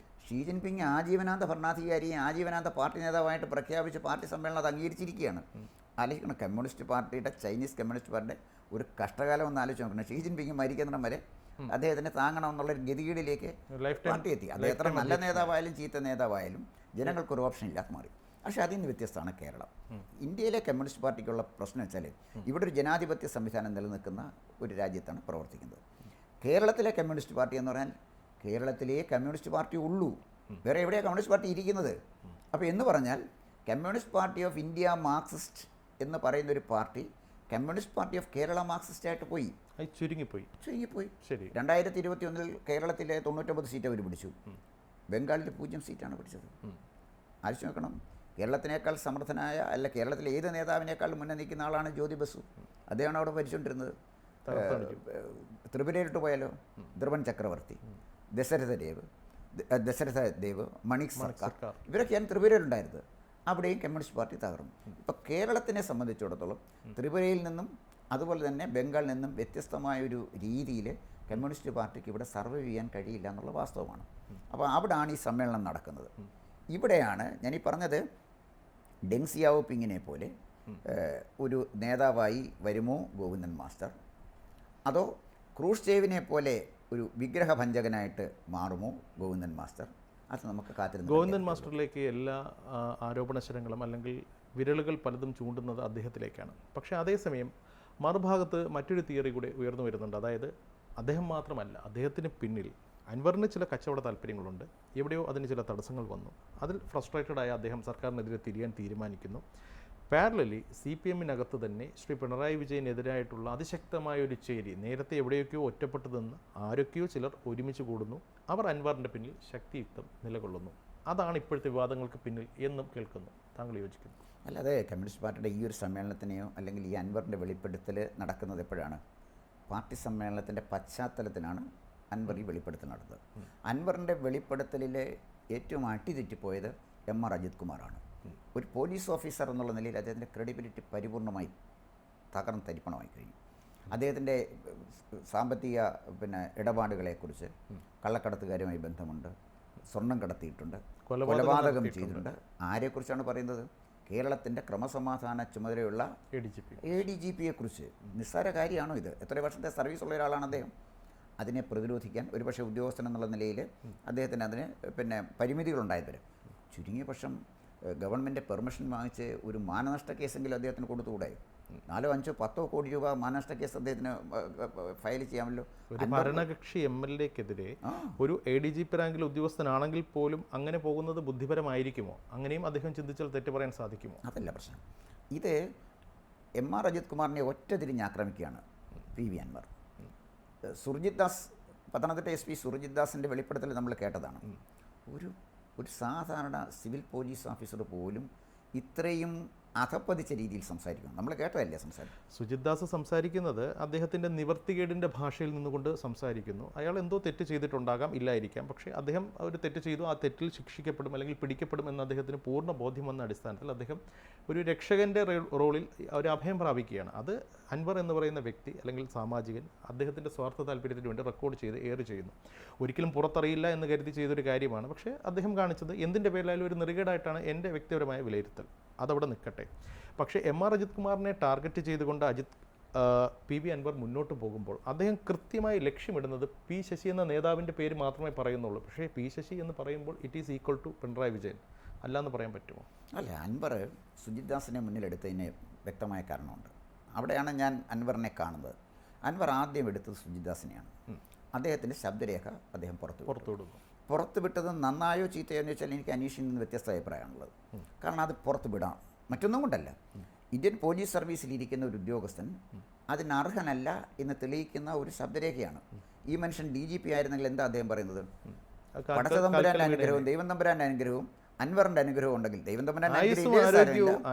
ഷീ ജിൻപിങ് ആജീവനാന്ത ഭരണാധികാരിയെ ആജീവനാന്ത പാർട്ടി നേതാവായിട്ട് പ്രഖ്യാപിച്ച് പാർട്ടി സമ്മേളനം അത് അംഗീകരിച്ചിരിക്കുകയാണ്. ആലോചിക്കണം, കമ്മ്യൂണിസ്റ്റ് പാർട്ടിയുടെ ചൈനീസ് കമ്മ്യൂണിസ്റ്റ് പാർട്ടിയുടെ ഒരു കഷ്ടകാലം ഒന്ന് ആലോചിച്ച് നോക്കണം. ഷീ ജിൻപിങ് മരിക്കുന്നിടം വരെ അദ്ദേഹത്തിനെ താങ്ങണമെന്നുള്ളൊരു ഗതികേടിലേക്ക് പാർട്ടി എത്തി. അദ്ദേഹം എത്ര നല്ല നേതാവായാലും ചീത്ത നേതാവായാലും ജനങ്ങൾക്കൊരു ഓപ്ഷൻ ഇല്ലാതെ മാറി. പക്ഷേ അതിൽ നിന്ന് വ്യത്യസ്തമാണ് കേരളം. ഇന്ത്യയിലെ കമ്മ്യൂണിസ്റ്റ് പാർട്ടിക്കുള്ള പ്രശ്നം വെച്ചാൽ ഇവിടെ ഒരു ജനാധിപത്യ സംവിധാനം നിലനിൽക്കുന്ന ഒരു രാജ്യത്താണ് പ്രവർത്തിക്കുന്നത്. കേരളത്തിലെ കമ്മ്യൂണിസ്റ്റ് പാർട്ടി എന്ന് പറഞ്ഞാൽ കേരളത്തിലേ കമ്മ്യൂണിസ്റ്റ് പാർട്ടി ഉള്ളൂ, വേറെ എവിടെയാണ് കമ്മ്യൂണിസ്റ്റ് പാർട്ടി ഇരിക്കുന്നത്? അപ്പോൾ എന്ന് പറഞ്ഞാൽ communist party of India Marxist എന്ന് പറയുന്ന ഒരു party communist party of Kerala Marxist ആയിട്ട് പോയി, ചുരുങ്ങിപ്പോയി. ശരി, 2021 കേരളത്തിലെ 99 സീറ്റ് അവർ പിടിച്ചു. ബംഗാളിൽ 0 സീറ്റാണ് പിടിച്ചത്. ആലോചിച്ച് നോക്കണം. കേരളത്തിനേക്കാൾ സമർത്ഥനായ അല്ല കേരളത്തിലെ ഏത് നേതാവിനേക്കാൾ മുന്നേ നിൽക്കുന്ന ആളാണ് ജ്യോതി ബസു. അദ്ദേഹമാണ് അവിടെ ഭരിച്ചുകൊണ്ടിരുന്നത്. ത്രിപുരയിലോട്ട് പോയാലോ ധ്രുവൻ ചക്രവർത്തി, ദശരഥ ദേവ്, മണിക് സർക്കാർ, ഇവരൊക്കെയാണ് ത്രിപുരയിലുണ്ടായിരുന്നത്. അവിടെയും കമ്മ്യൂണിസ്റ്റ് പാർട്ടി തകർന്നു. ഇപ്പോൾ കേരളത്തിനെ സംബന്ധിച്ചിടത്തോളം ത്രിപുരയിൽ നിന്നും അതുപോലെ തന്നെ ബംഗാളിൽ നിന്നും വ്യത്യസ്തമായൊരു രീതിയിൽ കമ്മ്യൂണിസ്റ്റ് പാർട്ടിക്ക് ഇവിടെ സർവൈവ് ചെയ്യാൻ കഴിയില്ല എന്നുള്ള വാസ്തവമാണ്. അപ്പോൾ അവിടെയാണ് ഈ സമ്മേളനം നടക്കുന്നത്. ഇവിടെയാണ് ഞാനീ പറഞ്ഞത്, ഡെങ് സിയാവോപിങ്ങിനെ പോലെ ഒരു നേതാവായി വരുമോ ഗോവിന്ദൻ മാസ്റ്റർ, അതോ ക്രൂഷ്ചേവിനെ പോലെ ഒരു വിഗ്രഹഭഞ്ജകനായിട്ട് മാറുമോ ഗോവിന്ദൻ മാസ്റ്റർ? അത് നമുക്ക് കാത്തിരുന്നു. ഗോവിന്ദൻ മാസ്റ്ററിലേക്ക് എല്ലാ ആരോപണശരങ്ങളും അല്ലെങ്കിൽ വിരലുകൾ പലതും ചൂണ്ടുന്നത് അദ്ദേഹത്തിലേക്കാണ്. പക്ഷേ അതേസമയം മറുഭാഗത്ത് മറ്റൊരു തിയറി കൂടെ ഉയർന്നു വരുന്നുണ്ട്. അതായത് അദ്ദേഹം മാത്രമല്ല, അദ്ദേഹത്തിന് പിന്നിൽ അൻവറിന് ചില കച്ചവട താല്പര്യങ്ങളുണ്ട്. എവിടെയോ അതിന് ചില തടസ്സങ്ങൾ വന്നു. അതിൽ ഫ്രസ്ട്രേറ്റഡായ അദ്ദേഹം സർക്കാരിനെതിരെ തിരിയാൻ തീരുമാനിക്കുന്നു. പാരലലി CPM-നകത്ത് തന്നെ ശ്രീ പിണറായി വിജയനെതിരായിട്ടുള്ള അതിശക്തമായ ഒരു ചേരി നേരത്തെ എവിടെയൊക്കെയോ ഒറ്റപ്പെട്ടു നിന്ന് ആരൊക്കെയോ ചിലർ ഒരുമിച്ച് കൂടുന്നു. അവർ അൻവറിൻ്റെ പിന്നിൽ ശക്തിയുക്തം നിലകൊള്ളുന്നു. അതാണ് ഇപ്പോഴത്തെ വിവാദങ്ങൾക്ക് പിന്നിൽ എന്നും കേൾക്കുന്നു. താങ്കൾ യോജിക്കുന്നു? അല്ലാതെ കമ്മ്യൂണിസ്റ്റ് പാർട്ടിയുടെ ഈ ഒരു സമ്മേളനത്തിനെയോ അല്ലെങ്കിൽ ഈ അൻവറിൻ്റെ വെളിപ്പെടുത്തൽ നടക്കുന്നത് എപ്പോഴാണ്? പാർട്ടി സമ്മേളനത്തിൻ്റെ പശ്ചാത്തലത്തിലാണ് അൻവർ ഈ വെളിപ്പെടുത്തൽ നടന്നത്. അൻവറിൻ്റെ വെളിപ്പെടുത്തലിൽ ഏറ്റവും അട്ടിതെറ്റിപ്പോയത് MR അജിത് കുമാറാണ്. ഒരു പോലീസ് ഓഫീസർ എന്നുള്ള നിലയിൽ അദ്ദേഹത്തിൻ്റെ ക്രെഡിബിലിറ്റി പരിപൂർണമായി തരിപ്പണമായി കഴിഞ്ഞു. അദ്ദേഹത്തിൻ്റെ സാമ്പത്തിക ഇടപാടുകളെക്കുറിച്ച് കള്ളക്കടത്തുകാരുമായി ബന്ധമുണ്ട്, സ്വർണം കടത്തിയിട്ടുണ്ട്, കൊലപാതകം ചെയ്തിട്ടുണ്ട്. ആരെക്കുറിച്ചാണ് പറയുന്നത്? കേരളത്തിൻ്റെ ക്രമസമാധാന ചുമതലയുള്ള ADGP-യെക്കുറിച്ച്. നിസ്സാര കാര്യമാണോ ഇത്? എത്ര വർഷത്തെ സർവീസുള്ള ഒരാളാണ് അദ്ദേഹം. അതിനെ പ്രതിരോധിക്കാൻ ഒരുപക്ഷെ ഉദ്യോഗസ്ഥൻ എന്നുള്ള നിലയിൽ അദ്ദേഹത്തിന് അതിന് പരിമിതികളുണ്ടായവർ. ചുരുങ്ങിയ പക്ഷം ഗവൺമെൻറ് പെർമിഷൻ വാങ്ങിച്ച് ഒരു മാനനഷ്ട കേസെങ്കിലും അദ്ദേഹത്തിന് കൊടുത്തുകൂടെ? 4, 5, 10 കോടി രൂപ മാനനഷ്ട കേസ് അദ്ദേഹത്തിന് ഫയൽ ചെയ്യാമല്ലോ. ഒരു ഭരണകക്ഷി MLA-ക്കെതിരെ ഒരു ADGP റാങ്കിൽ ഉദ്യോഗസ്ഥനാണെങ്കിൽ പോലും അങ്ങനെ പോകുന്നത് ബുദ്ധിപരമായിരിക്കുമോ? അങ്ങനെയും അദ്ദേഹം ചിന്തിച്ചാൽ തെറ്റ് പറയാൻ സാധിക്കുമോ? അതല്ല പ്രശ്നം. ഇത് MR അജിത് കുമാറിനെ ഒറ്റ തിരിഞ്ഞ് ആക്രമിക്കുകയാണ് PV അൻവർ. സുർജിത് ദാസ്, പത്തനംതിട്ട SP സുർജിത് ദാസിൻ്റെ വെളിപ്പെടുത്തൽ നമ്മൾ കേട്ടതാണ്. ഒരു സാധാരണ സിവിൽ പോലീസ് ഓഫീസർ പോലും ഇത്രയും അധപ്പതിച്ച രീതിയിൽ സംസാരിക്കണം. നമ്മൾ കേട്ടതല്ലേ സംസാരിക്കും. സുജിത് ദാസ് സംസാരിക്കുന്നത് അദ്ദേഹത്തിൻ്റെ നിവർത്തികേടിൻ്റെ ഭാഷയിൽ നിന്നുകൊണ്ട് സംസാരിക്കുന്നു. അയാൾ എന്തോ തെറ്റ് ചെയ്തിട്ടുണ്ടാകാം, ഇല്ലായിരിക്കാം. പക്ഷേ അദ്ദേഹം ഒരു തെറ്റ് ചെയ്തു, ആ തെറ്റിൽ ശിക്ഷിക്കപ്പെടും അല്ലെങ്കിൽ പിടിക്കപ്പെടും എന്ന് അദ്ദേഹത്തിന് പൂർണ്ണ ബോധ്യം വന്ന അടിസ്ഥാനത്തിൽ അദ്ദേഹം ഒരു രക്ഷകൻ്റെ റോളിൽ ഒരു അഭയം പ്രാപിക്കുകയാണ്. അത് അൻവർ എന്ന് പറയുന്ന വ്യക്തി അല്ലെങ്കിൽ സാമാജികൻ അദ്ദേഹത്തിൻ്റെ സ്വാർത്ഥ താല്പര്യത്തിന് വേണ്ടി റെക്കോർഡ് ചെയ്ത് എയർ ചെയ്യുന്നു. ഒരിക്കലും പുറത്തറിയില്ല എന്ന് കരുതി ചെയ്തൊരു കാര്യമാണ്. പക്ഷേ അദ്ദേഹം കാണിച്ചത് എന്തിൻ്റെ പേരിലായാലും ഒരു നെറുകേടായിട്ടാണ് എൻ്റെ വ്യക്തിപരമായ വിലയിരുത്തൽ. അതവിടെ നിൽക്കട്ടെ. പക്ഷേ MR അജിത് കുമാറിനെ ടാർഗറ്റ് ചെയ്തുകൊണ്ട് PV അൻവർ മുന്നോട്ട് പോകുമ്പോൾ അദ്ദേഹം കൃത്യമായി ലക്ഷ്യമിടുന്നത് P ശശി എന്ന നേതാവിൻ്റെ പേര് മാത്രമേ പറയുന്നുള്ളൂ. പക്ഷേ P ശശി എന്ന് പറയുമ്പോൾ it is equal to Pinarayi Vijayan. അല്ലാന്ന് പറയാൻ പറ്റുമോ? അല്ല, അൻവർ സുജിത് ദാസിനെ മുന്നിലെടുത്തതിന് വ്യക്തമായ കാരണമുണ്ട്. അവിടെയാണ് ഞാൻ അൻവറിനെ കാണുന്നത്. അൻവർ ആദ്യം എടുത്തത് സുജിത് ദാസിനെയാണ്. അദ്ദേഹത്തിൻ്റെ ശബ്ദരേഖ അദ്ദേഹം പുറത്തു വിട്ടത് നന്നായോ ചീത്തയോ എന്ന് വെച്ചാൽ എനിക്ക് അനീഷിൽ നിന്ന് വ്യത്യസ്ത അഭിപ്രായമാണുള്ളത്. കാരണം അത് പുറത്ത് വിടാം, മറ്റൊന്നും കൊണ്ടല്ല. ഇന്ത്യൻ പോലീസ് സർവീസിലിരിക്കുന്ന ഒരു ഉദ്യോഗസ്ഥൻ അതിനർഹനല്ല എന്ന് തെളിയിക്കുന്ന ഒരു ശബ്ദരേഖയാണ്. ഈ മനുഷ്യൻ DGP ആയിരുന്നെങ്കിൽ എന്താ അദ്ദേഹം പറയുന്നത്? പടച്ചതമ്പുരാൻ്റെ അനുഗ്രഹവും ദൈവം തമ്പുരാൻ്റെ അനുഗ്രഹവും അൻവറിൻ്റെ അനുഗ്രഹവും ഉണ്ടെങ്കിൽ ദൈവം തമ്പുരാൻ്റെ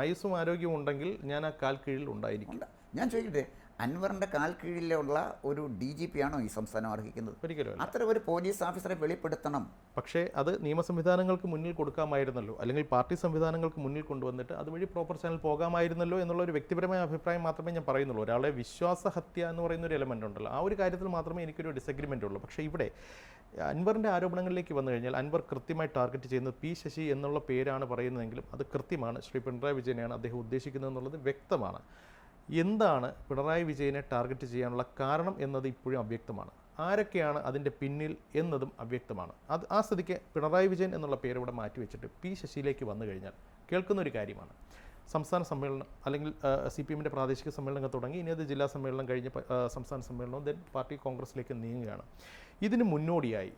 ആയുസ്സും ആരോഗ്യവും ഉണ്ടെങ്കിൽ ഞാൻ ആ കാൽ കീഴിൽ ഉണ്ടായിരിക്കും. ഞാൻ ചോദിക്കട്ടെ, അൻവറിൻ്റെ കാൽ കീഴിലുള്ള ഒരു DGP ആണോ ഈ സംസ്ഥാനം അർഹിക്കുന്നത്? ഒരിക്കലും. അത്ര ഒരു പോലീസ് ഓഫീസറെ വെളിപ്പെടുത്തണം. പക്ഷേ അത് നിയമ സംവിധാനങ്ങൾക്ക് മുന്നിൽ കൊടുക്കാമായിരുന്നല്ലോ, അല്ലെങ്കിൽ പാർട്ടി സംവിധാനങ്ങൾക്ക് മുന്നിൽ കൊണ്ടുവന്നിട്ട് അതുവഴി പ്രോപ്പർ ചാനൽ പോകാമായിരുന്നല്ലോ എന്നുള്ള ഒരു വ്യക്തിപരമായ അഭിപ്രായം മാത്രമേ ഞാൻ പറയുന്നുള്ളൂ. ഒരാളെ വിശ്വാസഹത്യ എന്ന് പറയുന്ന ഒരു എലമെൻ്റ് ഉണ്ടല്ലോ, ആ ഒരു കാര്യത്തിൽ മാത്രമേ എനിക്കൊരു ഡിസഗ്രിമെൻ്റ് ഉള്ളൂ. പക്ഷേ ഇവിടെ അൻവറിൻ്റെ ആരോപണങ്ങളിലേക്ക് വന്നു കഴിഞ്ഞാൽ അൻവർ കൃത്യമായി ടാർഗറ്റ് ചെയ്യുന്നത് P. ശശി എന്നുള്ള പേരാണ് പറയുന്നതെങ്കിലും അത് കൃത്യമാണ്. ശ്രീ പിണറായി വിജയനെയാണ് അദ്ദേഹം ഉദ്ദേശിക്കുന്നത് എന്നുള്ളത് വ്യക്തമാണ്. എന്താണ് പിണറായി വിജയനെ ടാർഗറ്റ് ചെയ്യാനുള്ള കാരണം എന്നത് ഇപ്പോഴും അവ്യക്തമാണ്. ആരൊക്കെയാണ് അതിൻ്റെ പിന്നിൽ എന്നതും അവ്യക്തമാണ്. ആ സ്ഥിതിക്ക് പിണറായി വിജയൻ എന്നുള്ള പേര് ഇവിടെ മാറ്റിവെച്ചിട്ട് P. ശശിയിലേക്ക് വന്നു കഴിഞ്ഞാൽ കേൾക്കുന്ന ഒരു കാര്യമാണ്. സംസ്ഥാന സമ്മേളനം അല്ലെങ്കിൽ CPM-ൻ്റെ പ്രാദേശിക സമ്മേളനങ്ങൾ തുടങ്ങി, ഇനി അത് ജില്ലാ സമ്മേളനം കഴിഞ്ഞ് സംസ്ഥാന സമ്മേളനവും ദെൻ പാർട്ടി കോൺഗ്രസിലേക്ക് നീങ്ങുകയാണ്. ഇതിന് മുന്നോടിയായി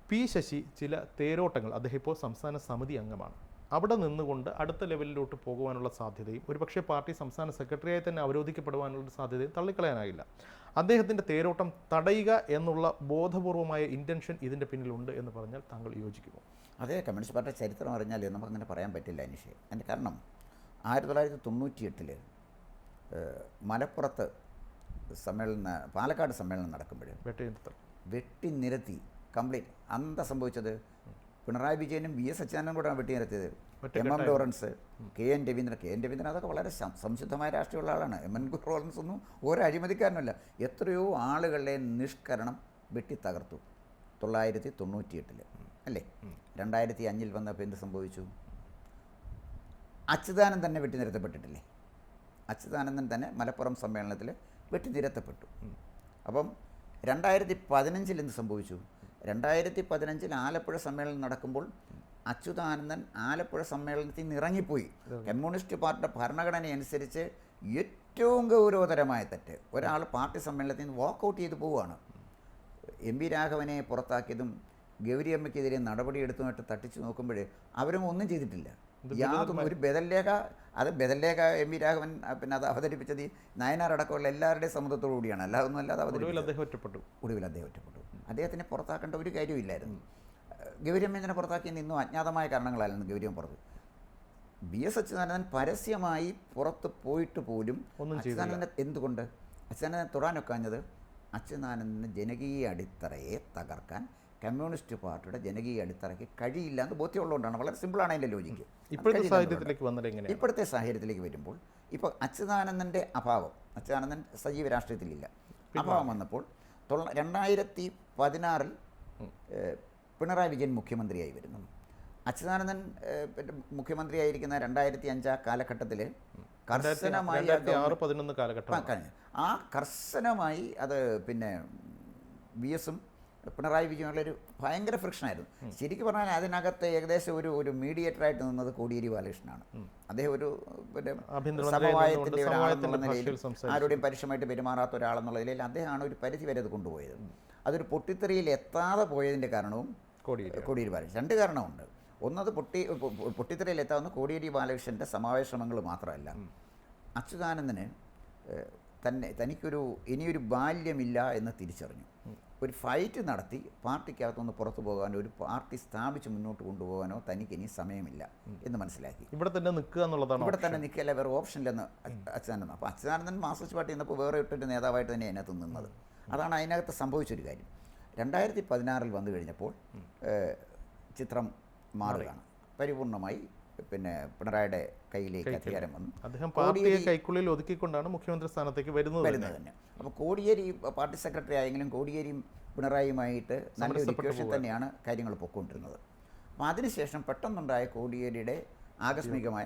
P. ശശി ചില തേരോട്ടങ്ങൾ, അദ്ദേഹം ഇപ്പോൾ സംസ്ഥാന സമിതി അംഗമാണ്, അവിടെ നിന്നുകൊണ്ട് അടുത്ത ലെവലിലോട്ട് പോകുവാനുള്ള സാധ്യതയും ഒരുപക്ഷെ പാർട്ടി സംസ്ഥാന സെക്രട്ടറിയായി തന്നെ അവരോധിക്കപ്പെടുവാനുള്ള സാധ്യതയും തള്ളിക്കളയാനാകില്ല. അദ്ദേഹത്തിൻ്റെ തേരോട്ടം തടയുക എന്നുള്ള ബോധപൂർവമായ ഇൻറ്റൻഷൻ ഇതിൻ്റെ പിന്നിലുണ്ട് എന്ന് പറഞ്ഞാൽ താങ്കൾ യോജിക്കുമോ? അതേ, കമ്മ്യൂണിസ്റ്റ് പാർട്ടി ചരിത്രം അറിഞ്ഞാൽ നമുക്കങ്ങനെ പറയാൻ പറ്റില്ല അനീഷേ. അതിൻ്റെ കാരണം 1998 മലപ്പുറത്ത് പാലക്കാട് സമ്മേളനം നടക്കുമ്പോൾ വെട്ടി നിരത്തി കംപ്ലീറ്റ്. അന്ത സംഭവിച്ചത് പിണറായി വിജയനും VS അച്യുതാനന്ദനും കൂടെയാണ് വെട്ടി നിരത്തിയത്. MM ലോറൻസ്, KN രവീന്ദ്രൻ അതൊക്കെ വളരെ സംശുദ്ധമായ രാഷ്ട്രീയമുള്ള ആളാണ്. MM ലോറൻസ് ഒന്നും ഒരു അഴിമതിക്കാരനല്ല. എത്രയോ ആളുകളെ നിഷ്കരണം വെട്ടി തകർത്തു 1998 അല്ലേ? 2005 വന്നപ്പോൾ എന്ത് സംഭവിച്ചു? അച്യുതാനന്ദൻ തന്നെ വെട്ടി നിരത്തപ്പെട്ടിട്ടില്ലേ? അച്യുതാനന്ദൻ തന്നെ മലപ്പുറം സമ്മേളനത്തിൽ വെട്ടി നിരത്തപ്പെട്ടു. അപ്പം 2015 എന്ത് സംഭവിച്ചു? 2015 ആലപ്പുഴ സമ്മേളനം നടക്കുമ്പോൾ അച്യുതാനന്ദൻ ആലപ്പുഴ സമ്മേളനത്തിൽ നിന്ന് ഇറങ്ങിപ്പോയി. കമ്മ്യൂണിസ്റ്റ് പാർട്ടിയുടെ ഭരണഘടന അനുസരിച്ച് ഏറ്റവും ഗൗരവതരമായ തെറ്റ്, ഒരാൾ പാർട്ടി സമ്മേളനത്തിൽ നിന്ന് വാക്കൗട്ട് ചെയ്ത് പോവുകയാണ്. MV രാഘവനെ പുറത്താക്കിയതും ഗൗരിയമ്മയ്ക്കെതിരെ നടപടിയെടുത്തുമായിട്ട് തട്ടിച്ചു നോക്കുമ്പോൾ അവരും ഒന്നും ചെയ്തിട്ടില്ല. യാതൊന്നും ഒരു ബദൽരേഖ MV രാഘവൻ പിന്നെ അത് അവതരിപ്പിച്ചത് ഈ നയനാർ അടക്കമുള്ള എല്ലാവരുടെയും സമ്മതത്തോടു കൂടിയാണ്. അല്ലാതൊന്നും അല്ലാതെ ഒടുവിൽ അദ്ദേഹം ഒറ്റപ്പെട്ടു. അദ്ദേഹത്തിനെ പുറത്താക്കേണ്ട ഒരു കാര്യമില്ലായിരുന്നു. ഗൗരിയമ്മനെ പുറത്താക്കിയെന്ന് ഇന്നും അജ്ഞാതമായ കാരണങ്ങളായിരുന്നു ഗൗരിയമ്മ പുറത്ത്. VS അച്യുതാനന്ദൻ പരസ്യമായി പുറത്ത് പോയിട്ട് പോലും അച്യുതാനന്ദൻ എന്തുകൊണ്ട് അച്യുതാനന്ദൻ തൊടാനൊക്കാഞ്ഞത്? അച്യുതാനന്ദന് ജനകീയ അടിത്തറയെ തകർക്കാൻ കമ്മ്യൂണിസ്റ്റ് പാർട്ടിയുടെ ജനകീയ അടിത്തറയ്ക്ക് കഴിയില്ല എന്ന് ബോധ്യമുള്ളതുകൊണ്ടാണ്. വളരെ സിമ്പിളാണ് അതിൻ്റെ ലോജിക്ക്. ഇപ്പോഴത്തെ സാഹചര്യത്തിലേക്ക് വരുമ്പോൾ ഇപ്പോൾ അച്യുതാനന്ദൻ്റെ അഭാവം, അച്യുതാനന്ദൻ സജീവ രാഷ്ട്രീയത്തിലില്ല, അഭാവം വന്നപ്പോൾ 2016 പിണറായി വിജയൻ മുഖ്യമന്ത്രിയായി വരുന്നു. അച്യുതാനന്ദൻ മുഖ്യമന്ത്രിയായിരിക്കുന്ന 2005 കാലഘട്ടത്തിൽ കർശനമായി കർശനമായി അത് പിന്നെ VS-ഉം പിണറായി വിജയനുള്ളൊരു ഭയങ്കര ഫ്രിക്ഷനായിരുന്നു. ശരിക്കും പറഞ്ഞാൽ അതിനകത്ത് ഏകദേശം ഒരു മീഡിയേറ്ററായിട്ട് നിന്നത് കോടിയേരി ബാലകൃഷ്ണനാണ്. അദ്ദേഹം ഒരു പിന്നെ സമവായത്തിൻ്റെ ഒരാളെന്നുള്ള നിലയിൽ, ആരോടെയും പരുഷമായിട്ട് പെരുമാറാത്ത ഒരാളെന്നുള്ള നിലയിൽ അദ്ദേഹമാണ് ഒരു പരിധി വരെ അത് കൊണ്ടുപോയത്. അതൊരു പൊട്ടിത്തെറിയിൽ എത്താതെ പോയതിൻ്റെ കാരണവും കോടിയേരി ബാലകൃഷ്ണൻ. 2 കാരണമുണ്ട്. ഒന്നത് പൊട്ടിത്തെറിയിൽ എത്താവുന്ന കോടിയേരി ബാലകൃഷ്ണൻ്റെ സമാവേശ ശ്രമങ്ങൾ മാത്രമല്ല, അച്യുതാനന്ദന് തനിക്കൊരു ഇനിയൊരു ബാല്യമില്ല എന്ന് തിരിച്ചറിഞ്ഞു. ഒരു ഫൈറ്റ് നടത്തി പാർട്ടിക്കകത്തുനിന്ന് പുറത്തു പോകാനോ ഒരു പാർട്ടി സ്ഥാപിച്ച് മുന്നോട്ട് കൊണ്ടുപോകാനോ തനിക്ക് ഇനി സമയമില്ല എന്ന് മനസ്സിലാക്കി. ഇവിടെ തന്നെ നിൽക്കുക എന്നുള്ളതാണ്. ഇവിടെ തന്നെ നിൽക്കുകയല്ല, വേറെ ഓപ്ഷനില്ലെന്ന് അച്യുതാനന്ദൻ. അപ്പോൾ അച്യുതാനന്ദൻ മാർക്സിസ്റ്റ് പാർട്ടി നിന്നപ്പോൾ വേറെ ഇട്ടൊരു നേതാവായിട്ട് തന്നെ അതിനകത്ത് നിന്നത്. അതാണ് അതിനകത്ത് സംഭവിച്ചൊരു കാര്യം. 2016 വന്നു കഴിഞ്ഞപ്പോൾ ചിത്രം മാറുകയാണ്. പരിപൂർണമായി പിന്നെ പിണറായിയുടെ കയ്യിലേക്ക് അധികാരം വന്നു. അദ്ദേഹം പാർട്ടിയെ കൈക്കുള്ളിൽ ഒതുക്കിക്കൊണ്ടാണ് മുഖ്യമന്ത്രി സ്ഥാനത്തേക്ക് വരുന്നത് തന്നെ. അപ്പോൾ കോടിയേരി പാർട്ടി സെക്രട്ടറി ആയെങ്കിലും കോടിയേരിയും പിണറായിയുമായിട്ട് നല്ലൊരു ഇക്വേഷൻ തന്നെയാണ് കാര്യങ്ങൾ പൊയ്ക്കൊണ്ടിരുന്നത്. അപ്പോൾ അതിനുശേഷം പെട്ടെന്നുണ്ടായ കോടിയേരിയുടെ ആകസ്മികമായ